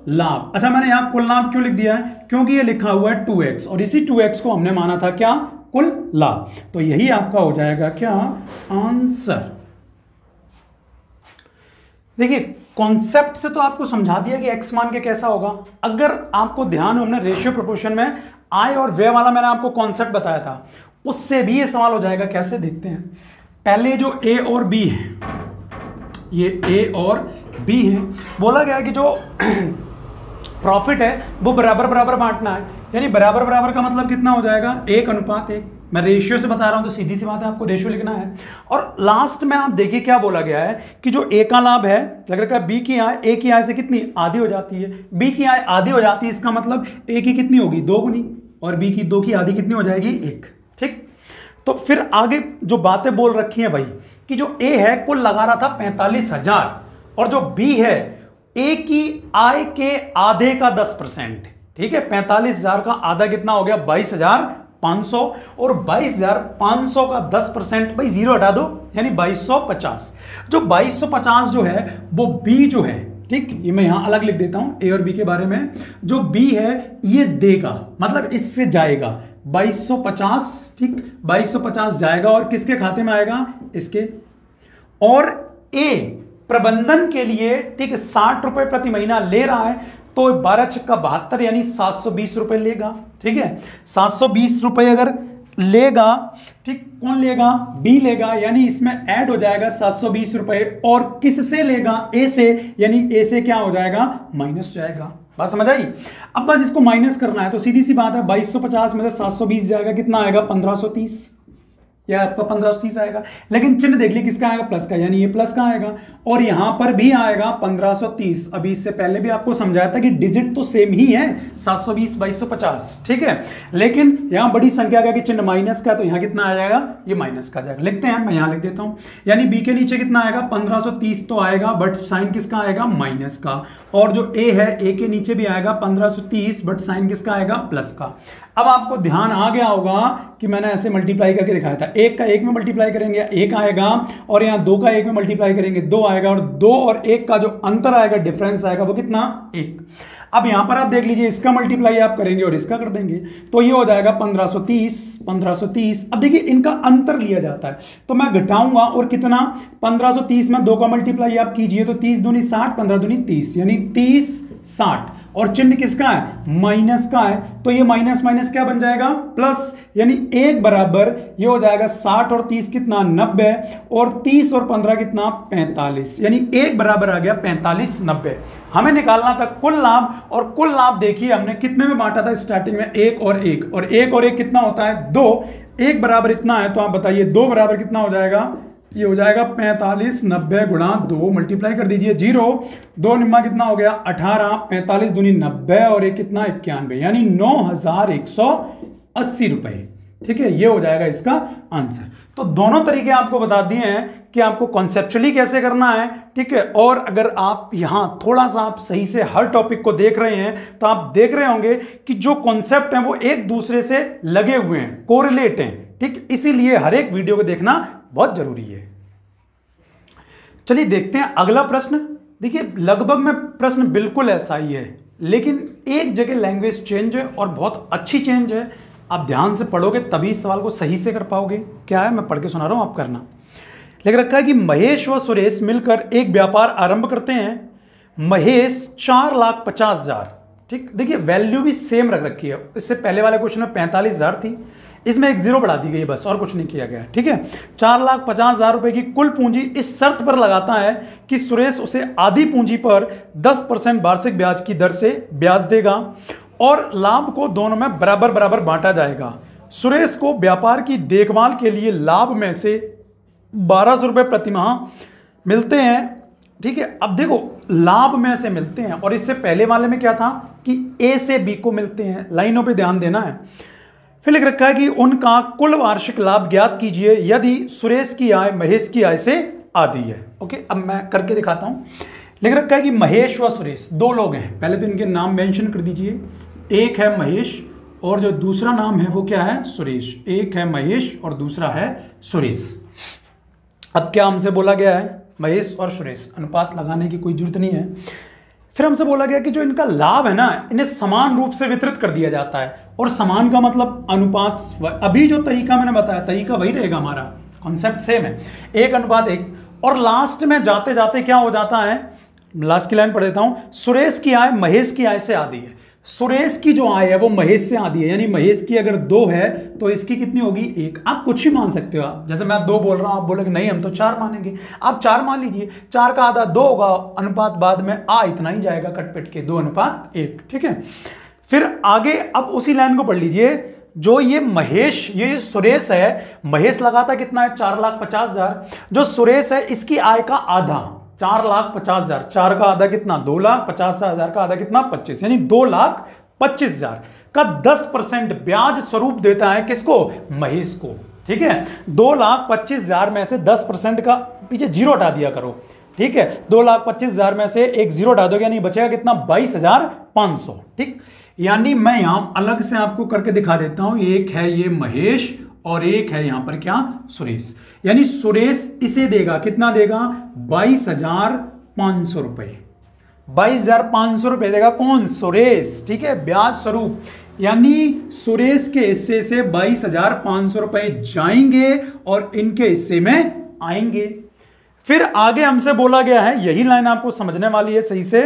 लाभ। अच्छा, मैंने यहां कुल लाभ क्यों लिख दिया है, क्योंकि ये लिखा हुआ है 2x और इसी 2x को हमने माना था क्या, कुल लाभ। तो यही आपका हो जाएगा क्या, आंसर। देखिए कॉन्सेप्ट से तो आपको समझा दिया कि x मान के कैसा होगा। अगर आपको ध्यान हो, हमने रेशियो प्रोपोर्शन में आय और व्यय वाला मैंने आपको कॉन्सेप्ट बताया था, उससे भी ये सवाल हो जाएगा। कैसे, देखते हैं। पहले जो a और b है, ये a और b है, बोला गया कि जो प्रॉफिट है वो बराबर बराबर बांटना है, यानी बराबर बराबर का मतलब कितना हो जाएगा, 1:1। मैं रेशियो से बता रहा हूं तो सीधी सी बात है, आपको रेशियो लिखना है। और लास्ट में आप देखिए क्या बोला गया है कि जो ए का लाभ है, लग रहा है बी की आय ए की आय से कितनी आधी हो जाती है, बी की आय आधी हो जाती है, इसका मतलब ए की कितनी होगी, 2 गुनी, और बी की 2 की आधी कितनी हो जाएगी, 1, ठीक। तो फिर आगे जो बातें बोल रखी हैं भाई कि जो ए है कुल लगा रहा था 45,000 और जो बी है ए की आय के आधे का 10%, ठीक है। 45,000 का आधा कितना हो गया 22,500 और 22,500 का 10% भाई जीरो हटा दो यानी 2250। जो 2250 जो है वो बी जो है, ठीक, ये मैं यहां अलग लिख देता हूं ए और बी के बारे में। जो बी है ये देगा मतलब इससे जाएगा 2250, ठीक, 2250 जाएगा और किसके खाते में आएगा इसके। और ए प्रबंधन के लिए, ठीक, 60 रुपए प्रति महीना ले रहा है तो 12 छक्का 72 यानी 720 रुपए लेगा, ठीक है। 720 रुपए अगर लेगा, ठीक, कौन लेगा बी लेगा, यानी इसमें ऐड हो जाएगा 720 रुपए और किससे लेगा ए से, यानी ए से क्या हो जाएगा माइनस हो जाएगा। बात समझ आई। अब बस इसको माइनस करना है तो सीधी सी बात है 2250 में से 720 जाएगा कितना आएगा 1530 या आपका 1530 आएगा। लेकिन चिन्ह देख लीजिए किसका आएगा प्लस का, यानी ये प्लस का आएगा और यहां पर भी आएगा 1530। अभी इससे पहले भी आपको समझाया था कि डिजिट तो सेम ही है 720 2250, ठीक है। लेकिन यहां बड़ी संख्या का कि चिन्ह माइनस का, तो यहां कितना आ जाएगा ये माइनस का जाएगा। लिखते हैं, मैं यहां लिख देता हूं, यानी बी के नीचे कितना आएगा 1530 तो आएगा बट साइन किसका आएगा माइनस का। और जो ए है ए के नीचे भी आएगा 1530 बट साइन किसका आएगा प्लस का। अब आपको ध्यान आ गया होगा कि मैंने ऐसे मल्टीप्लाई करके दिखाया था, एक का एक में मल्टीप्लाई करेंगे एक आएगा और यहां दो का एक में मल्टीप्लाई करेंगे दो आएगा और दो और एक का जो अंतर आएगा डिफरेंस आएगा वो कितना एक। अब यहां पर आप देख लीजिए इसका मल्टीप्लाई आप करेंगे और इसका कर देंगे तो ये हो जाएगा 1530। अब देखिए इनका अंतर लिया जाता है तो मैं घटाऊंगा और कितना 1530 में दो का मल्टीप्लाई आप कीजिए तो 30 दूनी 60 15 दूनी 30 यानी 30 60 और चिन्ह किसका है माइनस का है तो ये माइनस माइनस क्या बन जाएगा प्लस, यानी एक बराबर ये हो जाएगा 60 और 30 कितना 90 और 30 और 15 कितना 45, यानी एक बराबर आ गया 45 90। हमें निकालना था कुल लाभ और कुल लाभ देखिए हमने कितने में बांटा था स्टार्टिंग में एक और एक कितना होता है दो, एक बराबर इतना है तो आप बताइए दो बराबर कितना हो जाएगा, ये हो जाएगा 45 90 गुणा 2 मल्टीप्लाई कर दीजिए 0 2 निम्मा कितना हो गया 18 45 दूनी 90 और एक कितना 91 यानी 9180 रुपए, ठीक है। ये हो जाएगा इसका आंसर। तो दोनों तरीके आपको बता दिए हैं कि आपको कॉन्सेप्चुअली कैसे करना है, ठीक है। और अगर आप यहां थोड़ा सा आप सही से हर टॉपिक को देख रहे हैं तो आप देख रहे होंगे कि जो कॉन्सेप्ट हैं वो एक दूसरे से लगे हुए हैं, कोरिलेट हैं, ठीक। इसीलिए हर एक वीडियो को देखना बहुत जरूरी है। चलिए देखते हैं अगला प्रश्न। देखिए लगभग में प्रश्न बिल्कुल ऐसा ही है लेकिन एक जगह लैंग्वेज चेंज है और बहुत अच्छी चेंज है। आप ध्यान से पढ़ोगे तभी इस सवाल को सही से कर पाओगे। क्या है मैं पढ़ के सुना रहा हूं आप करना। लिख रखा है कि महेश व सुरेश मिलकर एक व्यापार आरंभ करते हैं। महेश 4,50,000, ठीक। देखिए वैल्यू भी सेम रख रखी है, इससे पहले वाले क्वेश्चन में 45,000 थी, इसमें एक जीरो बढ़ा दी गई बस और कुछ नहीं किया गया, ठीक है। 4,50,000 रुपए की कुल पूंजी इस शर्त पर लगाता है कि सुरेश उसे आधी पूंजी पर 10% वार्षिक ब्याज की दर से ब्याज देगा और लाभ को दोनों में बराबर बराबर बांटा जाएगा। सुरेश को व्यापार की देखभाल के लिए लाभ में से 1200 रुपए प्रति माह मिलते हैं, ठीक है। अब देखो लाभ में से मिलते हैं और इससे पहले वाले में क्या था कि ए से बी को मिलते हैं, लाइनों पे ध्यान देना है। फिर लिख रखा है कि उनका कुल वार्षिक लाभ ज्ञात कीजिए यदि सुरेश की आय महेश की आय से आधी है। ओके, अब मैं करके दिखाता हूं। लिख रखा है कि महेश व सुरेश दो लोग हैं, पहले तो इनके नाम मेंशन कर दीजिए। एक है महेश और जो दूसरा नाम है वो क्या है सुरेश। एक है महेश और दूसरा है सुरेश। अब क्या हमसे बोला गया है महेश और सुरेश, अनुपात लगाने की कोई जरूरत नहीं है। फिर हमसे बोला गया कि जो इनका लाभ है ना इन्हें समान रूप से वितरित कर दिया जाता है और समान का मतलब अनुपात। अभी जो तरीका मैंने बताया तरीका वही रहेगा, हमारा कॉन्सेप्ट सेम है, 1:1। और लास्ट में जाते जाते क्या हो जाता है, लास्ट की लाइन पढ़ देता हूं। सुरेश की आय महेश की आय से आधी है। सुरेश की जो आय है वो महेश से आधी है, यानी महेश की अगर 2 है तो इसकी कितनी होगी 1। आप कुछ भी मान सकते हो, आप जैसे मैं 2 बोल रहा हूं आप बोलोगे नहीं हम तो 4 मानेंगे, आप 4 मान लीजिए। 4 का आधा 2 होगा, अनुपात बाद में इतना ही जाएगा कट-पिट के 2:1, ठीक है। फिर आगे अब उसी लाइन को पढ़ लीजिए। जो ये महेश, ये सुरेश है, महेश लगाता कितना है 4,50,000। जो सुरेश है इसकी आय का आधा 4,50,000, 4 का आधा कितना 2,50,000 का आधा कितना 25, यानी 2,25,000 का 10% ब्याज स्वरूप देता है किसको महेश को। ठीक है, 2,25,000 में से 10% का पीछे जीरो हटा दिया करो, ठीक है, 2,25,000 में से एक जीरो हटा दोगे, यानी बचेगा कितना, 22,500। ठीक, यानी मैं यहां अलग से आपको करके दिखा देता हूं, एक है ये महेश और एक है यहां पर क्या, सुरेश। यानी सुरेश इसे देगा, कितना देगा, 22,500 रुपए, 22,500 रुपए देगा कौन, सुरेश। ठीक है, ब्याज स्वरूप, यानी सुरेश के हिस्से से 22,500 रुपए जाएंगे और इनके हिस्से में आएंगे। फिर आगे हमसे बोला गया है, यही लाइन आपको समझने वाली है, सही से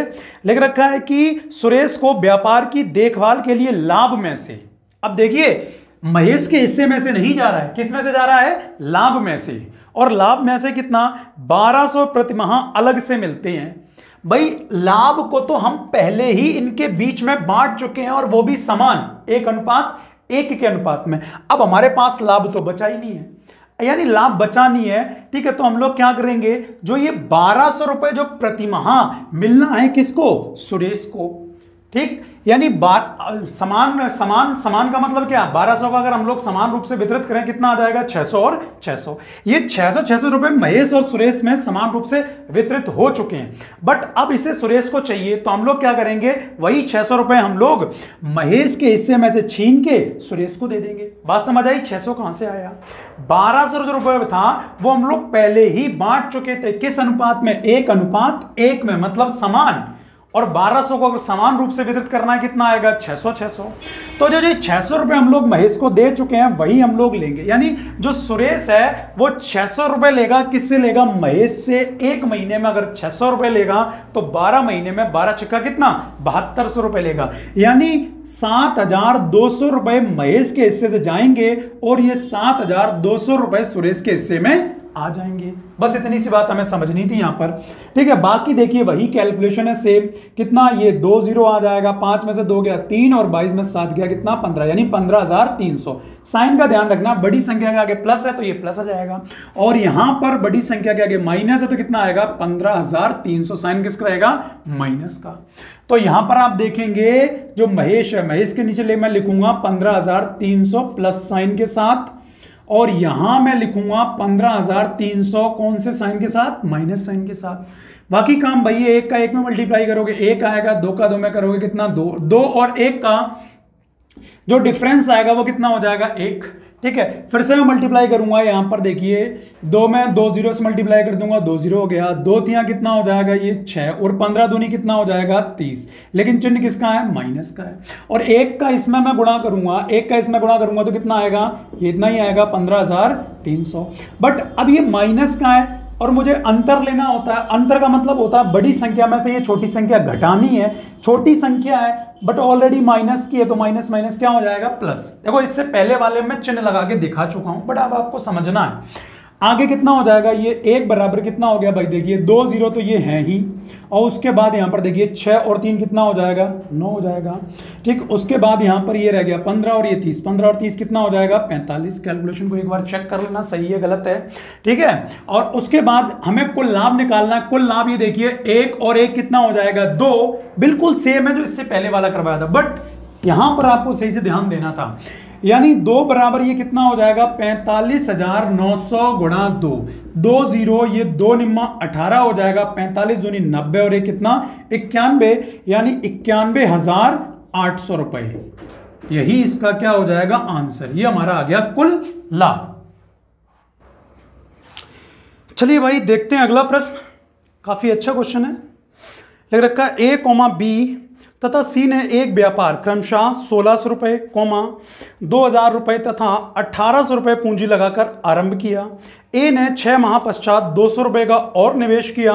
लिख रखा है कि सुरेश को व्यापार की देखभाल के लिए लाभ में से, अब देखिए महेश के हिस्से में से नहीं जा रहा है, किस में से जा रहा है, लाभ में से, और लाभ में से कितना, 1200 प्रतिमाह अलग से मिलते हैं। भाई लाभ को तो हम पहले ही इनके बीच में बांट चुके हैं और वो भी समान, 1:1 के अनुपात में। अब हमारे पास लाभ तो बचा ही नहीं है, यानी लाभ बचा नहीं है। ठीक है, तो हम लोग क्या करेंगे, जो ये 1200 रुपए जो प्रतिमाह मिलना है किसको, सुरेश को। ठीक, यानी समान समान समान का मतलब क्या, 1200 का अगर हम लोग समान रूप से वितरित करें कितना आ जाएगा, 600 और 600। ये 600 रुपए महेश और सुरेश में समान रूप से वितरित हो चुके हैं, बट अब इसे सुरेश को चाहिए, तो हम लोग क्या करेंगे, वही 600 रुपए हम लोग महेश के हिस्से में से छीन के सुरेश को दे देंगे। बात समझ आई, 600 कहां से आया, 1200 जो रुपए था वो हम लोग पहले ही बांट चुके थे, किस अनुपात में, 1:1 में, मतलब समान। और 1200 को अगर समान रूप से वितरित करना है कितना आएगा, 600। तो जो 600 रुपए हम लोग महेश को दे चुके हैं वही हम लोग लेंगे, यानी जो सुरेश है वो 600 रुपए लेगा, किससे लेगा, महेश से। एक महीने में अगर 600 रुपए लेगा तो 12 महीने में 12 छक्का कितना, 7200 रुपए लेगा, यानी 7,200 रुपए महेश के हिस्से से जाएंगे और ये 7,200 रुपए सुरेश के हिस्से में आ जाएंगे। बस इतनी सी बात हमें समझनी थी यहां पर। ठीक है, बाकी देखिए वही कैलकुलेशन है सेम, कितना, ये 2 जीरो आ जाएगा, 5 में से 2 गया 3 और 22 में 7 गया कितना, 15, यानी 15,300। साइन का ध्यान रखना, बड़ी संख्या के आगे प्लस है तो ये प्लस आ जाएगा, और यहां पर बड़ी संख्या के आगे माइनस है तो कितना आएगा, 15,300। साइन किसका रहेगा, माइनस का। तो यहां पर आप देखेंगे जो महेश है, महेश के नीचे मैं लिखूंगा 15,300 प्लस साइन के साथ, और यहां मैं लिखूंगा 15,300 कौन से साइन के साथ, माइनस साइन के साथ। बाकी काम भाई 1 का 1 में मल्टीप्लाई करोगे 1 आएगा, 2 का 2 में करोगे कितना, 2 और 1 का जो डिफरेंस आएगा वो कितना हो जाएगा, 1। ठीक है, फिर से मैं मल्टीप्लाई करूंगा, यहां पर देखिए 2 में 2 जीरो से मल्टीप्लाई कर दूंगा, 2 जीरो हो गया, 2 तिया कितना हो जाएगा, ये 6, और 15 दूनी कितना हो जाएगा, 30, लेकिन चिन्ह किसका है, माइनस का है। और 1 का इसमें मैं गुणा करूंगा, 1 का इसमें गुणा करूंगा तो कितना आएगा, ये इतना ही आएगा, 15,300। बट अब ये माइनस का है और मुझे अंतर लेना होता है। अंतर का मतलब होता है बड़ी संख्या में से ये छोटी संख्या घटानी है, छोटी संख्या है बट ऑलरेडी माइनस की है तो माइनस माइनस क्या हो जाएगा, प्लस। देखो इससे पहले वाले में चिन्ह लगा के दिखा चुका हूं, बट अब आपको समझना है। आगे कितना हो जाएगा, ये 1 बराबर कितना हो गया भाई, देखिए 2 जीरो तो ये है ही, और उसके बाद यहां पर देखिए 6 और 3 कितना हो जाएगा, 9 हो जाएगा। ठीक, उसके बाद यहां पर ये रह गया 15 और ये 30, 15 और 30 कितना हो जाएगा, 45। कैलकुलेशन को एक बार चेक कर लेना सही है गलत है। ठीक है, और उसके बाद हमें कुल लाभ निकालना है। कुल लाभ ये देखिए 1 और 1 कितना हो जाएगा, 2, बिल्कुल सेम है जो इससे पहले वाला करवाया था, बट यहां पर आपको सही से ध्यान देना था। यानी 2 बराबर ये कितना हो जाएगा, 45,900 गुणा 2, 2 जीरो, ये 2 निम्मा 18 हो जाएगा, 45 दूनी 90 और ये कितना 91, यानी 91,800 रुपए। यही इसका क्या हो जाएगा, आंसर। ये हमारा आ गया कुल लाभ। चलिए भाई देखते हैं अगला प्रश्न, काफी अच्छा क्वेश्चन है। लिख रखा है A, B तथा C ने एक व्यापार क्रमशः 1600 रुपये, 2000 रुपये तथा 1800 रुपये पूंजी लगाकर आरंभ किया। A ने 6 माह पश्चात 200 रुपये का और निवेश किया।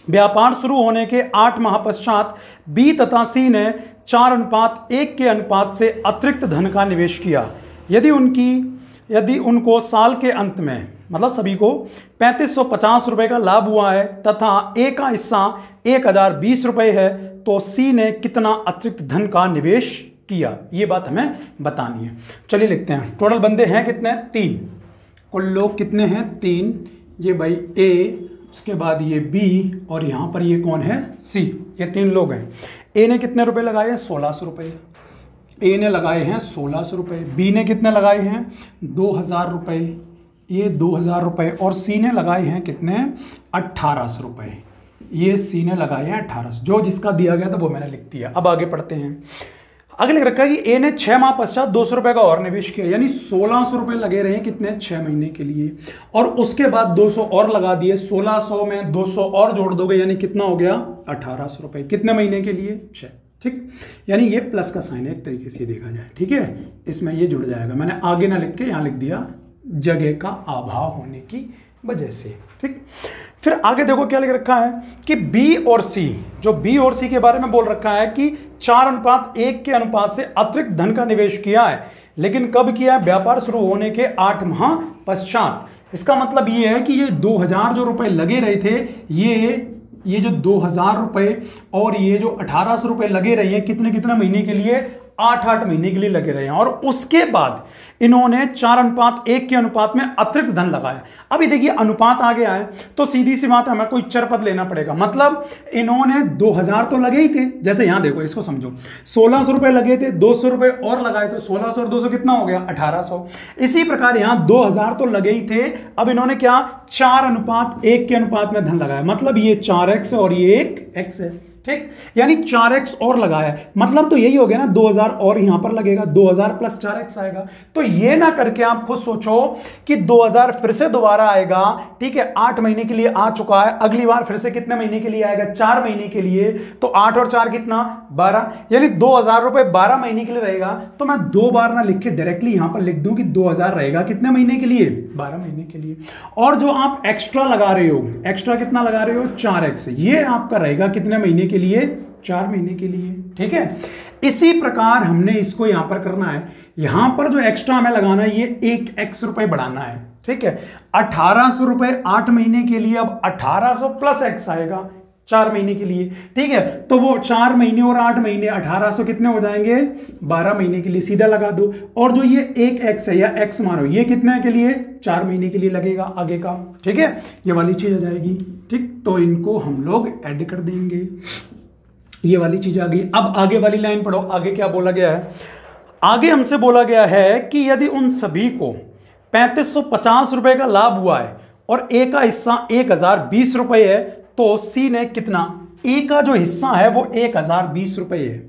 व्यापार शुरू होने के 8 माह पश्चात B तथा C ने 4:1 के अनुपात से अतिरिक्त धन का निवेश किया। यदि उनको साल के अंत में, मतलब सभी को 3550 रुपये का लाभ हुआ है तथा A का हिस्सा 1020 रुपये है, तो C ने कितना अतिरिक्त धन का निवेश किया, ये बात हमें बतानी है। चलिए लिखते हैं। टोटल बंदे हैं कितने, 3। कुल लोग कितने हैं, 3। ये भाई A, उसके बाद ये B और यहां पर ये कौन है, C। ये 3 लोग हैं। A ने कितने रुपए लगाए, 1600 रुपये। ए ने लगाए हैं 1600 रुपये, बी ने कितने लगाए हैं 2000 रुपये, ये 2000 रुपये, और सी ने लगाए हैं कितने 1800 रुपये, ये सी ने लगाए हैं 1800। जो जिसका दिया गया था वो मैंने लिख दिया। अब आगे पढ़ते हैं। आगे लिख रखा है कि ए ने 6 माह पश्चात 200 रुपये का और निवेश किया, यानी 1600 रुपये लगे रहे कितने 6 महीने के लिए, और उसके बाद 200 और लगा दिए, 1600 में 200 और जोड़ दोगे यानी कितना हो गया 1800 रुपये, कितने महीने के लिए 6। ठीक, यानी ये प्लस का साइन है एक तरीके से देखा जाए। ठीक है, इसमें ये जुड़ जाएगा, मैंने आगे ना लिख के यहाँ लिख दिया जगह का अभाव होने की वजह से। ठीक, फिर आगे देखो क्या लिख रखा है कि बी और सी, जो बी और सी के बारे में बोल रखा है कि 4:1 के अनुपात से अतिरिक्त धन का निवेश किया है, लेकिन कब किया है, व्यापार शुरू होने के 8 माह पश्चात। इसका मतलब ये है कि ये 2000 जो रुपए लगे रहे थे, ये जो 2000 रुपए और ये जो 1800 रुपए लगे रहे हैं, कितने कितने महीने के लिए 8 महीने के लिए लगे रहे हैं, और उसके बाद इन्होंने 4:1 के अनुपात में अतिरिक्त धन लगाया। अभी देखिए अनुपात आ गया है तो सीधी सी बात है, हमें कोई चरपद लेना पड़ेगा। मतलब इन्होंने 2000 तो लगे ही थे, जैसे यहां देखो इसको समझो, 1600 रुपए लगे थे, 200 रुपए और लगाए तो 1600 और 200 कितना हो गया 1800। इसी प्रकार यहां 2000 तो लगे ही थे, अब इन्होंने क्या 4:1 के अनुपात में धन लगाया, मतलब ये 4x और ये 1x है। ठीक, यानी 4x और लगाया, मतलब तो यही हो गया ना 2000 और यहां पर लगेगा, 2000 प्लस 4x आएगा। तो ये ना करके आप खुद सोचो कि 2000 फिर से दोबारा आएगा। ठीक है, 8 महीने के लिए आ चुका है, अगली बार फिर से कितने महीने के लिए आएगा 4 महीने के लिए, तो 8 और 4 कितना 12, यानी 2000 रुपए 12 महीने के लिए रहेगा। तो मैं 2 बार ना लिख के डायरेक्टली यहां पर लिख दूं कि 2000 रहेगा कितने महीने के लिए 12 महीने के लिए, और जो आप एक्स्ट्रा लगा रहे हो, एक्स्ट्रा कितना लगा रहे हो 4x, ये आपका रहेगा कितने महीने के लिए 4 महीने के लिए। ठीक है, इसी प्रकार हमने इसको यहां पर करना है, यहां पर जो एक्स्ट्रा हमें लगाना है ये 1x रुपए बढ़ाना है। ठीक है, 1800 रुपए 8 महीने के लिए, अब 1800 प्लस x आएगा 4 महीने के लिए। ठीक है, तो वो 4 महीने और 8 महीने 1800 कितने हो जाएंगे 12 महीने के लिए, सीधा लगा दो। और जो ये 1x है या x मानो, ये कितने के लिए 4 महीने के लिए लगेगा आगे का। ठीक है, ये वाली चीज आ जाएगी। ठीक, तो इनको हम लोग ऐड कर देंगे, ये वाली चीज आ गई। अब आगे वाली लाइन पढ़ो, आगे क्या बोला गया है। आगे हमसे बोला गया है कि यदि उन सभी को 3550 रुपए का लाभ हुआ है और ए का हिस्सा 1020 रुपए है, तो सी ने कितना, ए का जो हिस्सा है वो 1020 रुपए है,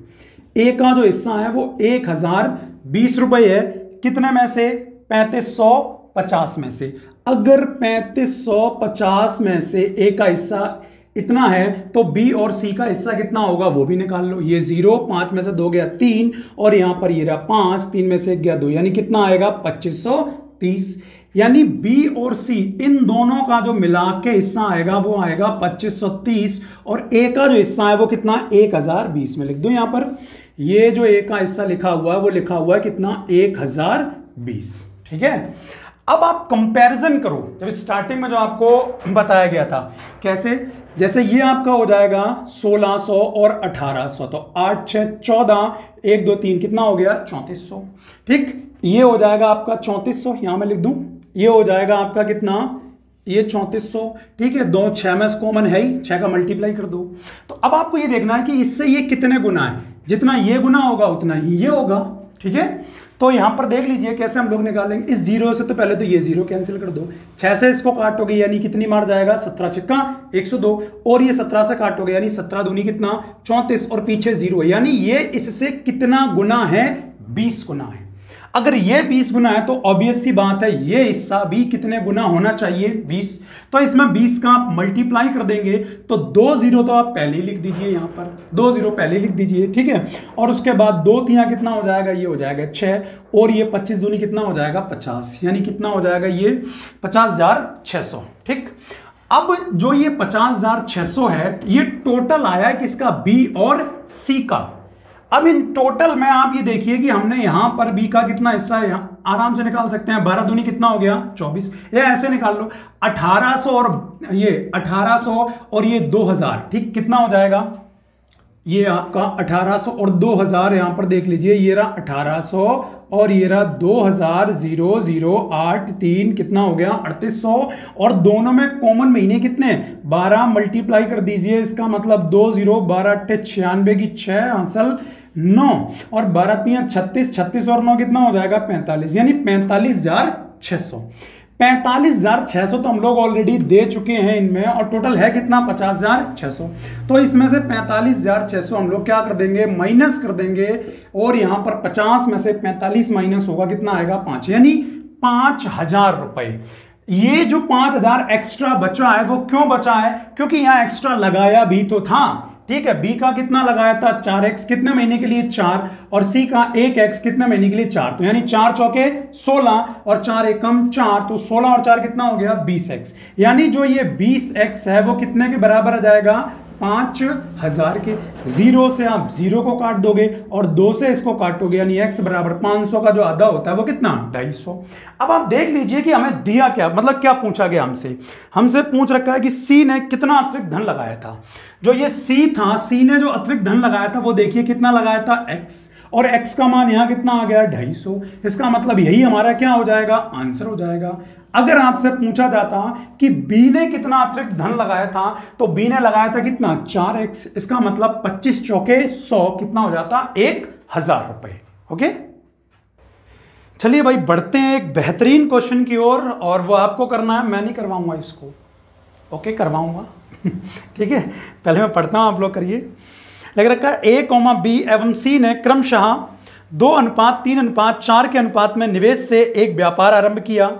ए का जो हिस्सा है वो 1020 रुपए है, कितने में से 3550 में से। अगर 3550 में से ए का हिस्सा इतना है तो बी और सी का हिस्सा कितना होगा वो भी निकाल लो। ये 0, 5 में से 2 गया 3, और यहां पर ये रहा 5, 3 में से 1 गया 2, यानी कितना आएगा 2530। यानी बी और सी इन दोनों का जो मिला के हिस्सा आएगा वो आएगा 2530, और ए का जो हिस्सा है वो कितना 1020 में लिख दो यहां पर। ये जो ए का हिस्सा लिखा हुआ है वो लिखा हुआ है कितना 1020। ठीक है, अब आप कंपैरिजन करो, जब स्टार्टिंग में जो आपको बताया गया था कैसे, जैसे ये आपका हो जाएगा 1600 और 1800, तो 8 6 14, 1 2 3 कितना हो गया 3400। ठीक, ये हो जाएगा आपका 3400, यहां मैं लिख दूं, ये हो जाएगा आपका कितना ये 3400। ठीक है, 2 6 में कॉमन है ही, 6 का मल्टीप्लाई कर दो। तो अब आपको ये देखना है कि इससे ये कितने गुना है, जितना ये गुना होगा उतना ही ये होगा। ठीक है, तो यहां पर देख लीजिए कैसे हम लोग निकालेंगे। इस 0 से तो पहले तो ये 0 कैंसिल कर दो, 6 से इसको काटोगे यानी कितनी मार जाएगा 17 छक्का 102, और ये 17 से काटोगे यानी 17 दूनी कितना 34, और पीछे 0 है, यानी ये इससे कितना गुना है 20 गुना है। अगर ये 20 गुना है तो ऑब्वियस सी बात है ये हिस्सा भी कितने गुना होना चाहिए 20। तो इसमें 20 का आप मल्टीप्लाई कर देंगे तो 2 0 तो आप पहले ही लिख दीजिए, यहां पर 2 0 पहले लिख दीजिए। ठीक है, और उसके बाद 2 3 कितना हो जाएगा, ये हो जाएगा 6, और ये 25 दूनी कितना हो जाएगा 50, यानी कितना हो जाएगा ये 50,600। ठीक, अब जो ये 50,600 है ये टोटल आया है किसका, बी और सी का। अब इन टोटल में आप ये देखिए कि हमने यहां पर बी का कितना हिस्सा है, आराम से निकाल सकते हैं, 12 दूनी कितना हो गया 24, या ऐसे निकाल लो 1800 और ये 2000। ठीक, कितना हो जाएगा ये आपका 1800 और 2000, यहां पर देख लीजिए ये रहा 1800 और ये रहा 2000, 0 0 8 3 कितना हो गया 3800, और दोनों में कॉमन महीने कितने 12 मल्टीप्लाई कर दीजिए, इसका मतलब 2 0 12 8 96 की 6 हासिल 9 और 12 3 36, 36 और 9 कितना हो जाएगा 45, यानी 45,600। 45,600 तो हम लोग ऑलरेडी दे चुके हैं इनमें, और टोटल है कितना 50,600। तो इसमें से 45,600 हम लोग क्या कर देंगे, माइनस कर देंगे, और यहां पर 50 में से 45 माइनस होगा, कितना आएगा 5, यानी 5,000 रुपए। ये जो 5,000 एक्स्ट्रा बचा है वो क्यों बचा है, क्योंकि यहां एक्स्ट्रा लगाया भी तो था, ठीक है। बी का कितना लगाया था 4x, कितने महीने के लिए 4, और सी का 1x कितने महीने के लिए 4, तो यानी 4 चौके 16 और 4 एकम 4, तो 16 और 4 कितना हो गया 20x, यानी जो ये 20x है वो कितने के बराबर आ जाएगा 5,000 के। 0 से आप 0 को काट दोगे और 2 से इसको काटोगे, यानी x बराबर 500 का जो आधा होता है वो कितना 250। अब आप देख लीजिए कि हमें दिया क्या, मतलब क्या पूछा गया हमसे पूछ रखा है कि C ने कितना अतिरिक्त धन लगाया था। जो ये C था, C ने जो अतिरिक्त धन लगाया था वो देखिए कितना लगाया था x, और x का मान यहां कितना आ गया 250। इसका मतलब यही हमारा क्या हो जाएगा, आंसर हो जाएगा। अगर आपसे पूछा जाता कि B ने कितना अतिरिक्त धन लगाया था, तो B ने लगाया था कितना 4x, इसका मतलब 25 चौके 100 कितना हो जाता 1,000 रुपए। ओके, चलिए भाई बढ़ते हैं एक बेहतरीन क्वेश्चन की ओर, और वो आपको करना है, मैं नहीं करवाऊंगा इसको, ओके करवाऊंगा ठीक है, पहले मैं पढ़ता हूं, आप लोग करिए। लग रखा है A, B एवं C ने क्रमशः 2:3:4 के अनुपात में निवेश से एक व्यापार आरंभ किया।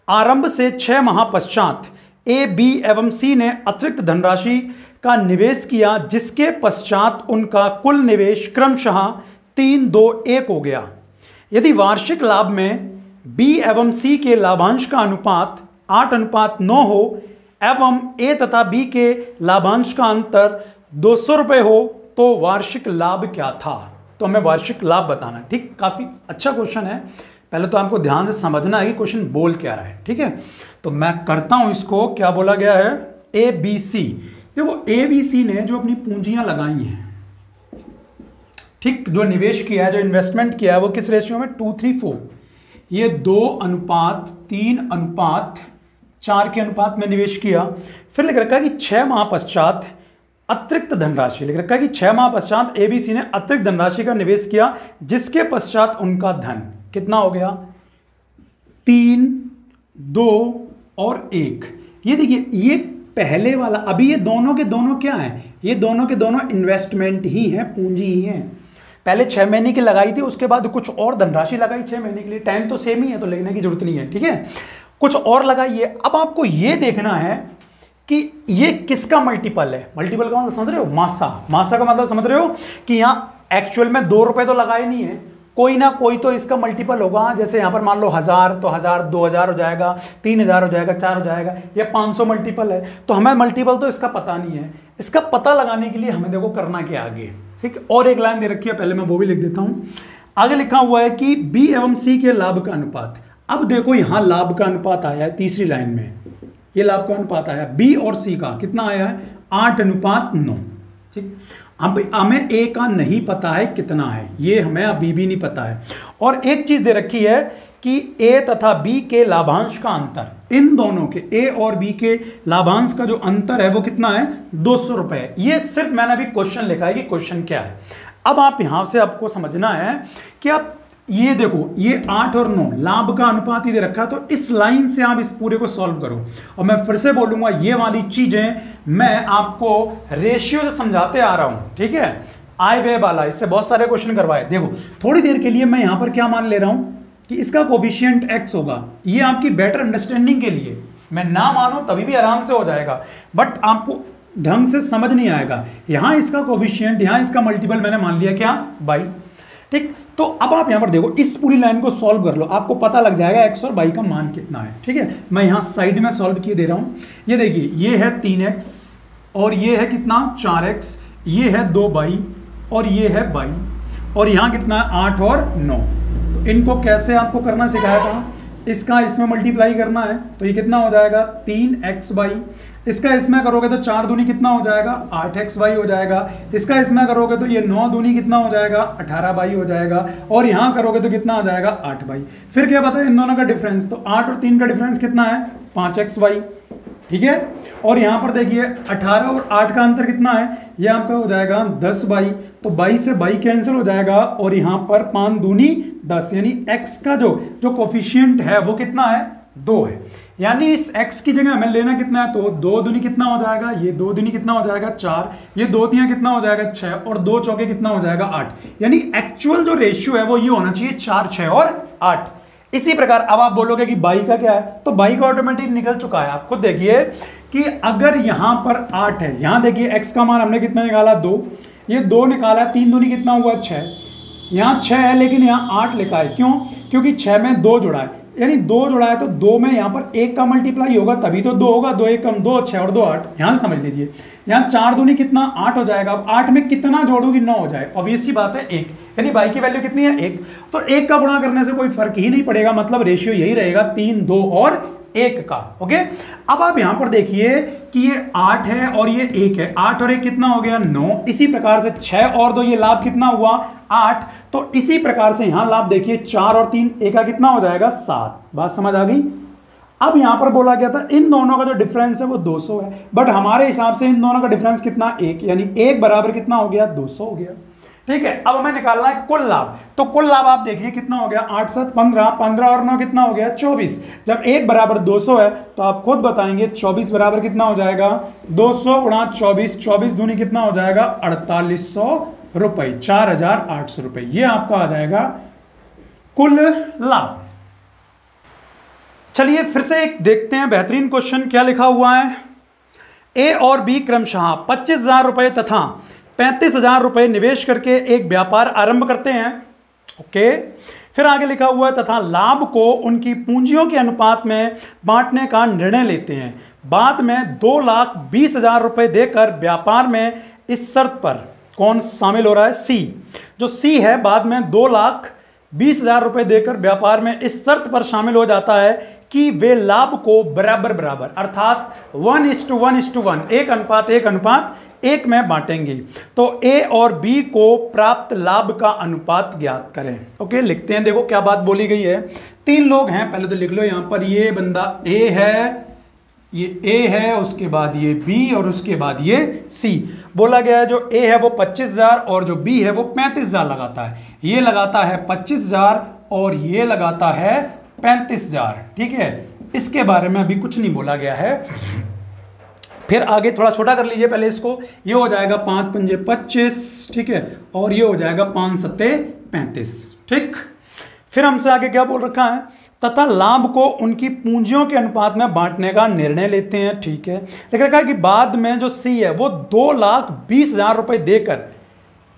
आरंभ से 6 माह पश्चात A, B एवं C ने अतिरिक्त धनराशि का निवेश किया, जिसके पश्चात उनका कुल निवेश क्रमशः 3:2:1 हो गया। यदि वार्षिक लाभ में B एवं C के लाभांश का अनुपात 8:9 हो एवं A तथा B के लाभांश का अंतर 200 रुपये हो, तो वार्षिक लाभ क्या था। तो हमें वार्षिक लाभ बताना है, ठीक। काफी अच्छा क्वेश्चन है, पहले तो आपको ध्यान से समझना है कि क्वेश्चन बोल क्या रहा है, ठीक है। तो मैं करता हूं इसको, क्या बोला गया है ABC। देखो ABC ने जो अपनी पूंजियां लगाई हैं, ठीक, जो निवेश किया है, जो इन्वेस्टमेंट किया है, वो किस रेशियो में 2:3:4, ये 2:3:4 के अनुपात में निवेश किया। फिर लिख रखा है कि 6 माह पश्चात अतिरिक्त धनराशि, लिख रखा है कि 6 माह पश्चात ABC ने अतिरिक्त धनराशि का निवेश किया, जिसके पश्चात उनका धन कितना हो गया 3, 2 और 1। ये देखिए ये पहले वाला, अभी ये दोनों के दोनों क्या है, ये दोनों के दोनों इन्वेस्टमेंट ही है, पूंजी ही है। पहले 6 महीने की लगाई थी, उसके बाद कुछ और धनराशि लगाई 6 महीने के लिए, टाइम तो सेम ही है तो लिखने की जरूरत नहीं है, ठीक है। कुछ और लगाइए। अब आपको ये देखना है कि ये किसका मल्टीपल है। मल्टीपल का मतलब समझ रहे हो, मासा का मतलब समझ रहे हो कि यहां एक्चुअल में 2 रुपए तो लगाए नहीं है, कोई ना कोई तो इसका मल्टीपल होगा। जैसे यहां पर मान लो 1000, तो 1000 2000 हो जाएगा, 3000 हो जाएगा, 4 हो जाएगा, या 500 मल्टीपल है। तो हमें मल्टीपल तो इसका पता नहीं है। इसका पता लगाने के लिए हमें देखो करना क्या आगे, ठीक। और एक लाइन दे रखी है, पहले मैं वो भी लिख देता हूं। आगे लिखा हुआ है कि B एवं C के लाभ का अनुपात। अब देखो यहां लाभ का अनुपात आया है, तीसरी लाइन में ये लाभ का अनुपात आया है, B और C का कितना आया है 8:9, ठीक। अब हमें A का नहीं पता है कितना है, ये हमें अभी भी नहीं पता है। और एक चीज दे रखी है कि A तथा B के लाभांश का अंतर, इन दोनों के A और B के लाभांश का जो अंतर है वो कितना है 200 रुपए। ये सिर्फ मैंने अभी क्वेश्चन लिखा है कि क्वेश्चन क्या है। अब आप यहां से आपको समझना है कि आप ये देखो, ये 8 और 9 लाभ का अनुपात ही दे रखा है, तो इस लाइन से आप इस पूरे को सॉल्व करो। और मैं फिर से बोलूंगा, ये वाली चीजें मैं आपको रेशियो से समझाते आ रहा हूं, ठीक है। आय व्यय वाला, इससे बहुत सारे क्वेश्चन करवाए। देखो थोड़ी देर के लिए मैं यहां पर क्या मान ले रहा हूं कि इसका कोफिशिएंट x होगा, ये आपकी बेटर अंडरस्टैंडिंग के लिए। मैं ना मानो तभी भी आराम से हो जाएगा, बट आपको ढंग से समझ नहीं आएगा। यहां इसका कोफिशिएंट, यहां इसका मल्टीपल मैंने मान लिया क्या 22, ठीक। तो अब आप यहां पर देखो, इस पूरी लाइन को सॉल्व कर लो, आपको पता लग जाएगा x और y का मान कितना है, ठीक है। मैं यहां साइड में सॉल्व किए दे रहा हूं। ये देखिए, ये है 3x और ये है कितना 4x, ये है 2y और ये है y, और यहां कितना है 8 और 9। तो इनको कैसे आपको करना सिखाया था, इसका इसमें मल्टीप्लाई करना है, तो ये कितना हो जाएगा 3xy। इसका इसमें करोगे तो 4 दूनी कितना हो जाएगा 8xy हो जाएगा। इसका इसमें करोगे तो ये 9 दूनी कितना हो जाएगा 18y हो जाएगा, और यहां करोगे तो कितना आ जाएगा 8y। फिर क्या बताया इन दोनों का डिफरेंस, तो 8 और 3 का डिफरेंस कितना है 5xy। ठीक है। और यहाँ पर देखिए 18 और 8 का अंतर कितना है, ये आपका हो जाएगा 10 बाई, तो 22 से 22 कैंसिल हो जाएगा और यहाँ पर 5 दूनी 10, यानी x का जो कोफिशिएंट है वो कितना है, 2 है। यानी इस x की जगह हमें लेना कितना है, तो 2 दूनी कितना हो जाएगा, ये 2 दूनी कितना हो जाएगा 4, ये 2 तियां कितना हो जाएगा 6 और 2 चौके कितना हो जाएगा 8। यानी एक्चुअल जो रेशियो है वो ये होना चाहिए 4, 6 और 8। इसी प्रकार अब आप बोलोगे कि बाई का क्या है, तो बाई का ऑटोमेटिक निकल चुका है। आप खुद देखिए कि अगर यहां पर 8 है, यहां देखिए x का मान हमने कितना निकाला 2, ये 2 निकाला, 3 दूनी कितना हुआ 6, यहां 6 है लेकिन यहां 8 लिखा है, क्यों, क्योंकि 6 में 2 जुड़ा है, यानी 2 जुड़ा है तो 2 में यहां पर 1 का मल्टीप्लाई होगा तभी तो 2 होगा, 2 1 कम 2, 6 और 2 8। यहां से समझ लीजिए यहां 4 दूनी कितना 8 हो जाएगा। अब 8 में कितना जोड़ूंगी 9 हो जाए, ऑब्वियस सी बात है 1, यानी बाई की वैल्यू कितनी है 1, तो 1 का गुणा करने से कोई फर्क ही नहीं पड़ेगा, मतलब रेशियो यही रहेगा 3, 2 और 1 का। ओके, अब आप यहां पर देखिए कि ये 8 है और ये 1 है, 8 और 1 कितना हो गया 9, इसी प्रकार से 6 और 2 ये लाभ कितना हुआ 8, तो इसी प्रकार से यहां लाभ देखिए 4 और 3 1 का कितना हो जाएगा 7। बात समझ आ गई। अब यहां पर बोला गया था इन दोनों का जो डिफरेंस है वो 200 है, बट हमारे हिसाब से इन दोनों का डिफरेंस कितना 1, यानी 1 बराबर कितना हो गया 200 हो गया। ठीक है, अब हमें निकालना है कुल लाभ, तो कुल लाभ आप देखिए कितना हो गया 8 7 15, 15 और 9 कितना हो गया 24। जब 1 बराबर 200 है तो आप खुद बताएंगे 24 बराबर कितना हो जाएगा 200 गुणा 24, 24 दूनी कितना हो जाएगा 4800 रुपए, 4800 रुपए, ये आपका आ जाएगा कुल लाभ। चलिए फिर से एक देखते हैं बेहतरीन क्वेश्चन क्या लिखा हुआ है। ए और बी क्रमशः 25,000 रुपए तथा 35,000 रुपए निवेश करके एक व्यापार आरंभ करते हैं। ओके, फिर आगे लिखा हुआ है तथा लाभ को उनकी पूंजियों के अनुपात में बांटने का निर्णय लेते हैं। बाद में 2,20,000 रुपए देकर व्यापार में इस शर्त पर कौन शामिल हो रहा है, सी। जो सी है बाद में 2,20,000 रुपए देकर व्यापार में इस शर्त पर शामिल हो जाता है कि वे लाभ को बराबर बराबर अर्थात 1:1:1 1:1 में बांटेंगे। तो ए और बी को प्राप्त लाभ का अनुपात ज्ञात करें। ओके, लिखते हैं, देखो क्या बात बोली गई है। 3 लोग हैं, पहले तो लिख लो यहां पर, ये बंदा ए है, ये ए है, उसके बाद ये बी और उसके बाद ये सी। बोला गया है जो ए है वो 25,000 और जो बी है वो 35,000 लगाता है। ये लगाता है 25,000 और ये लगाता है 35,000। ठीक है, इसके बारे में अभी कुछ नहीं बोला गया है। फिर आगे थोड़ा छोटा कर लीजिए पहले इसको, ये हो जाएगा 5 पंजे 25, ठीक है, और ये हो जाएगा 5 सत्ते 35। ठीक, फिर हमसे आगे क्या बोल रखा है, तथा लाभ को उनकी पूंजियों के अनुपात में बांटने का निर्णय लेते हैं। ठीक है, लिख रखा है कि बाद में जो सी है वो 2,20,000 रुपए देकर,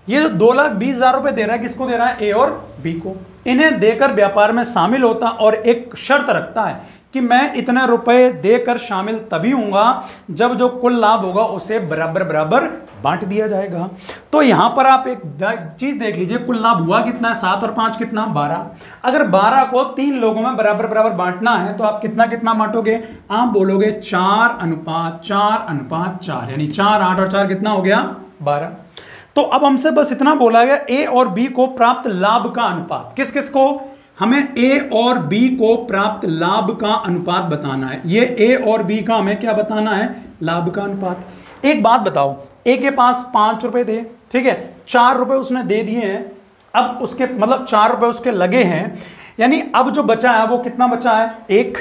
ये जो 2,20,000 रुपए दे रहा है किसको दे रहा है, ए और बी को, इन्हें देकर व्यापार में शामिल होता और एक शर्त रखता है कि मैं इतने रुपए देकर शामिल तभी हूंगा जब जो कुल लाभ होगा उसे बराबर बराबर बांट दिया जाएगा। तो यहां पर आप एक चीज देख लीजिए, कुल लाभ हुआ कितना है, 7 और 5 कितना 12। अगर 12 को 3 लोगों में बराबर बराबर बांटना है तो आप कितना कितना बांटोगे, आप बोलोगे 4:4:4, यानी 4 8 और 4 कितना हो गया 12। तो अब हमसे बस इतना बोला गया ए और बी को प्राप्त लाभ का अनुपात, किस किस को, हमें ए और बी को प्राप्त लाभ का अनुपात बताना है। ये ए और बी का हमें क्या बताना है, लाभ का अनुपात। एक बात बताओ, ए के पास 5 रुपए थे, ठीक है, 4 रुपए उसने दे दिए हैं, अब उसके मतलब 4 रुपए उसके लगे हैं, यानी अब जो बचा है वो कितना बचा है 1,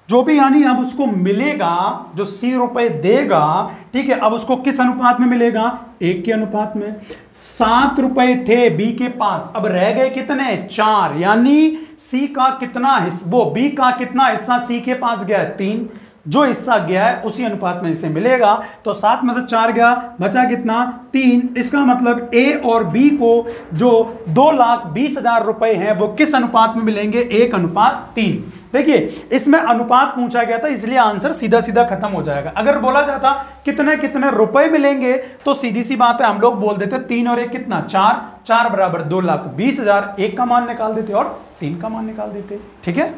जो भी, यानी अब उसको मिलेगा जो सी रुपए देगा, ठीक है, अब उसको किस अनुपात में मिलेगा, 1 के अनुपात में। 7 रुपए थे बी के पास, अब रह गए कितने 4, यानी सी का कितना हिस्सा, वो बी का कितना हिस्सा सी के पास गया है 3, जो हिस्सा गया है उसी अनुपात में इसे मिलेगा। तो 7 में से 4 गया, बचा कितना 3। इसका मतलब ए और बी को जो 2,20,000 रुपए हैं वो किस अनुपात में मिलेंगे, 1:3। देखिए इसमें अनुपात पूछा गया था इसलिए आंसर सीधा सीधा खत्म हो जाएगा। अगर बोला जाता कितने कितने रुपए मिलेंगे तो सीधी सी बात है हम लोग बोल देते 3 और 1 कितना 4, 4 बराबर 2,20,000, 1 का मान निकाल देते और 3 का मान निकाल देते। ठीक है,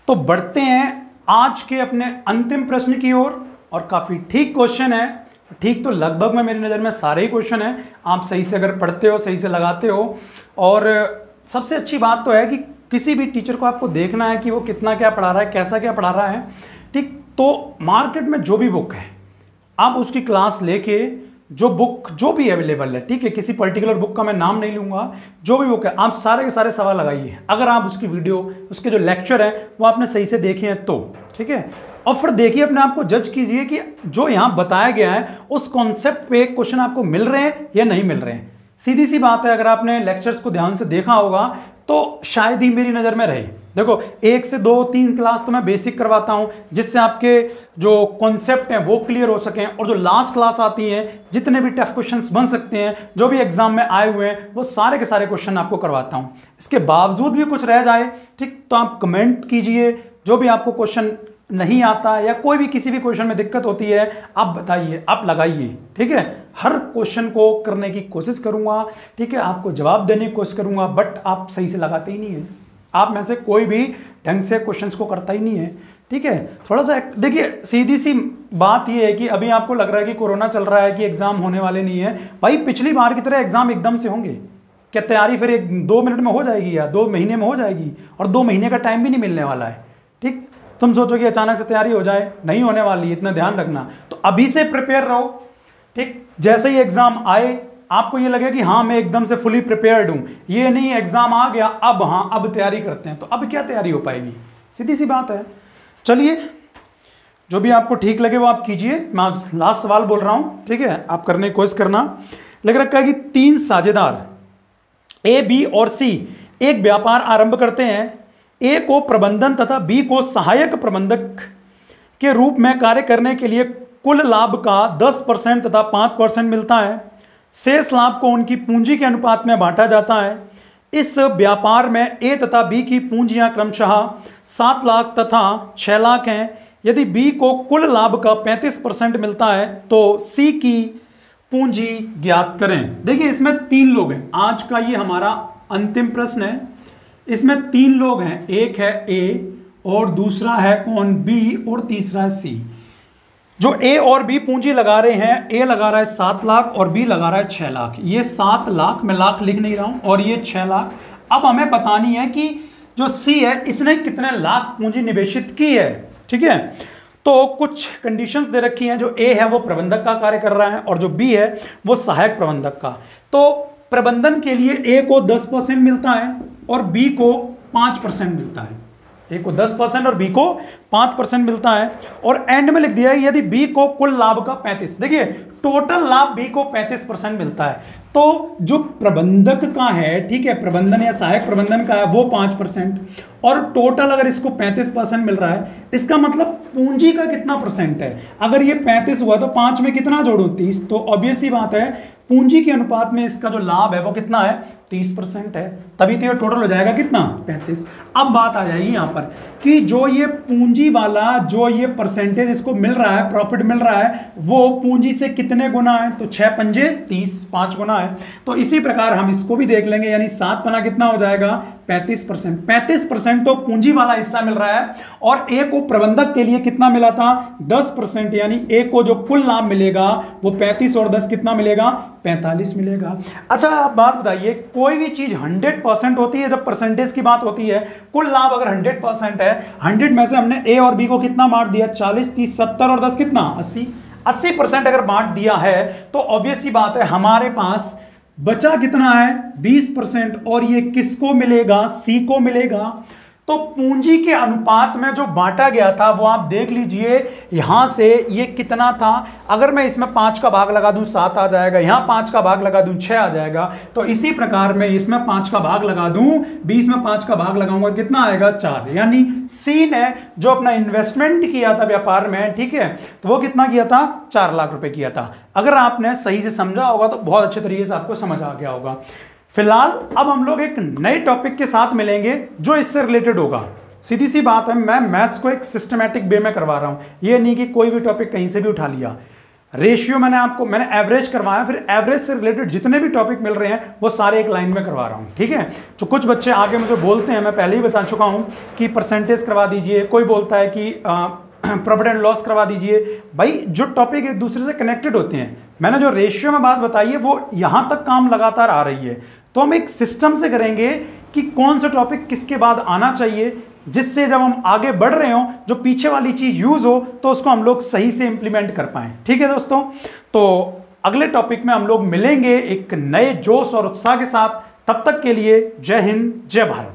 तो बढ़ते हैं आज के अपने अंतिम प्रश्न की ओर, और काफी ठीक क्वेश्चन है। ठीक तो लगभग में मेरी नजर में सारे ही क्वेश्चन है, आप सही से अगर पढ़ते हो, सही से लगाते हो, और सबसे अच्छी बात तो है कि किसी भी टीचर को आपको देखना है कि वो कितना क्या पढ़ा रहा है, कैसा क्या पढ़ा रहा है। ठीक। तो मार्केट में जो भी बुक है आप उसकी क्लास लेके, जो बुक जो भी अवेलेबल है, ठीक है, किसी पर्टिकुलर बुक का मैं नाम नहीं लूंगा, जो भी बुक है आप सारे के सारे सवाल लगाइए। अगर आप उसकी वीडियो, उसके जो लेक्चर है वो आपने सही से देखे हैं तो ठीक है, और फिर देखिए, अपने आप को जज कीजिए कि जो यहां बताया गया है उस कॉन्सेप्ट पे क्वेश्चन आपको मिल रहे हैं या नहीं मिल रहे हैं। सीधी सी बात है, अगर आपने लेक्चर्स को ध्यान से देखा होगा तो शायद ही मेरी नजर में रहे। देखो 1 से 2 3 क्लास तो मैं बेसिक करवाता हूं जिससे आपके जो कॉन्सेप्ट हैं वो क्लियर हो सकें, और जो लास्ट क्लास आती है जितने भी टफ क्वेश्चंस बन सकते हैं जो भी एग्जाम में आए हुए हैं वो सारे के सारे क्वेश्चन आपको करवाता हूं। इसके बावजूद भी कुछ रह जाए, ठीक, तो आप कमेंट कीजिए, जो भी आपको क्वेश्चन नहीं आता या कोई भी किसी भी क्वेश्चन में दिक्कत होती है आप बताइए, आप लगाइए, ठीक है। हर क्वेश्चन को करने की कोशिश करूंगा, ठीक है, आपको जवाब देने की कोशिश करूंगा, बट आप सही से लगाते ही नहीं है। आप में से कोई भी ढंग से क्वेश्चंस को करता ही नहीं है, ठीक है। थोड़ा सा देखिए, सीधी सी बात यह है कि अभी आपको लग रहा है कि कोरोना चल रहा है कि एग्जाम होने वाले नहीं है। भाई पिछली बार की तरह एग्जाम एकदम से होंगे क्या? तैयारी फिर 2 मिनट में हो जाएगी या 2 महीने में हो जाएगी? और 2 महीने का टाइम भी नहीं मिलने वाला है, ठीक। तुम सोचो कि अचानक से तैयारी हो जाए, नहीं होने वाली, इतना ध्यान रखना। तो अभी से प्रिपेयर रहो, ठीक। जैसे ही एग्जाम आए आपको ये लगे कि हाँ मैं एकदम से फुली प्रिपेयर्ड हूं, ये नहीं एग्जाम आ गया अब हाँ अब तैयारी करते हैं, तो अब क्या तैयारी हो पाएगी? सीधी सी बात है। चलिए, जो भी आपको ठीक लगे वो आप कीजिए। मैं लास्ट सवाल बोल रहा हूं, ठीक है, आप करने की कोशिश करना। लग रखा है कि 3 साझेदार ए, बी और सी एक व्यापार आरंभ करते हैं। ए को प्रबंधन तथा बी को सहायक प्रबंधक के रूप में कार्य करने के लिए कुल लाभ का 10% तथा 5% मिलता है। शेष लाभ को उनकी पूंजी के अनुपात में बांटा जाता है। इस व्यापार में ए तथा बी की पूंजियां क्रमशः 7 लाख तथा 6 लाख हैं। यदि बी को कुल लाभ का 35% मिलता है तो सी की पूंजी ज्ञात करें। देखिए इसमें 3 लोग हैं, आज का ये हमारा अंतिम प्रश्न है। इसमें 3 लोग हैं, एक है ए और दूसरा है कौन? बी, और तीसरा है सी। जो ए और बी पूंजी लगा रहे हैं, ए लगा रहा है 7 लाख और बी लगा रहा है 6 लाख। ये 7 लाख, मैं लाख लिख नहीं रहा हूं, और ये 6 लाख। अब हमें बतानी है कि जो सी है इसने कितने लाख पूंजी निवेशित की है, ठीक है। तो कुछ कंडीशंस दे रखी हैं। जो ए है वो प्रबंधक का कार्य कर रहा है और जो बी है वो सहायक प्रबंधक का। तो प्रबंधन के लिए ए को 10% मिलता है और बी को 5% मिलता है। ए को 10% और बी को 5% मिलता है। और एंड में लिख दिया है यदि बी को कुल लाभ का 35, देखिए टोटल लाभ बी को 35% मिलता है। तो जो प्रबंधक का है, ठीक है, प्रबंधन या सहायक प्रबंधन का है वो 5%, और टोटल अगर इसको 35% मिल रहा है, इसका मतलब पूंजी का कितना परसेंट है? अगर ये 35 हुआ तो 5 में कितना जोड़ो? 30। तो ऑब्वियस ही बात है पूंजी के अनुपात में इसका जो लाभ है वो कितना है? 30% है, तभी तो ये टोटल हो जाएगा कितना? 35। अब बात आ जाएगी यहां पर कि जो ये पूंजी वाला जो ये परसेंटेज इसको मिल रहा है, प्रॉफिट मिल रहा है, वो पूंजी से कितने गुना है? तो 6 पंजे 30, 5 गुना है। तो इसी प्रकार हम इसको भी देख लेंगे, यानी 7 पना कितना हो जाएगा? 35%। 35% तो पूंजी वाला हिस्सा मिल रहा है, और ए को प्रबंधक के लिए कितना मिला था? 10%, यानी ए को जो कुल लाभ मिलेगा वो 35 और 10 कितना मिलेगा? 45 मिलेगा। अच्छा आप बात बताइए, कोई भी चीज 100% होती है जब परसेंटेज की बात होती है। कुल लाभ अगर 100% है, 100 में से हमने ए और बी को कितना बांट दिया? 40, 30, 70 और 10 कितना? 80। 80% अगर बांट दिया है तो ऑब्वियस सी बात है हमारे पास बचा कितना है? 20%, और ये किसको मिलेगा? सी को मिलेगा। तो पूंजी के अनुपात में जो बांटा गया था वो आप देख लीजिए, यहां से ये कितना था? अगर मैं इसमें 5 का भाग लगा दूं 7 आ जाएगा, यहां 5 का भाग लगा दूं 6 आ जाएगा। तो इसी प्रकार मैं इसमें 5 का भाग लगा दूं, 20 में 5 का भाग लगाऊंगा, कितना आएगा? 4। यानी सी ने जो अपना इन्वेस्टमेंट किया था व्यापार में, ठीक है, तो वो कितना किया था? 4 लाख रुपए किया था। अगर आपने सही से समझा होगा तो बहुत अच्छे तरीके से आपको समझ आ गया होगा। फिलहाल अब हम लोग एक नए टॉपिक के साथ मिलेंगे जो इससे रिलेटेड होगा। सीधी सी बात है, मैं मैथ्स को एक सिस्टमैटिक वे में करवा रहा हूं, ये नहीं कि कोई भी टॉपिक कहीं से भी उठा लिया। रेशियो मैंने एवरेज करवाया, फिर एवरेज से रिलेटेड जितने भी टॉपिक मिल रहे हैं वो सारे एक लाइन में करवा रहा हूं, ठीक है। तो कुछ बच्चे आगे मुझे बोलते हैं, मैं पहले ही बता चुका हूं कि परसेंटेज करवा दीजिए, कोई बोलता है कि प्रॉफिट एंड लॉस करवा दीजिए। भाई जो टॉपिक एक दूसरे से कनेक्टेड होते हैं, मैंने जो रेशियो में बात बताई है वो यहां तक काम लगातार आ रही है। तो हम एक सिस्टम से करेंगे कि कौन सा टॉपिक किसके बाद आना चाहिए, जिससे जब हम आगे बढ़ रहे हो जो पीछे वाली चीज यूज हो तो उसको हम लोग सही से इंप्लीमेंट कर पाए। ठीक है दोस्तों, तो अगले टॉपिक में हम लोग मिलेंगे एक नए जोश और उत्साह के साथ। तब तक के लिए जय हिंद, जय भारत।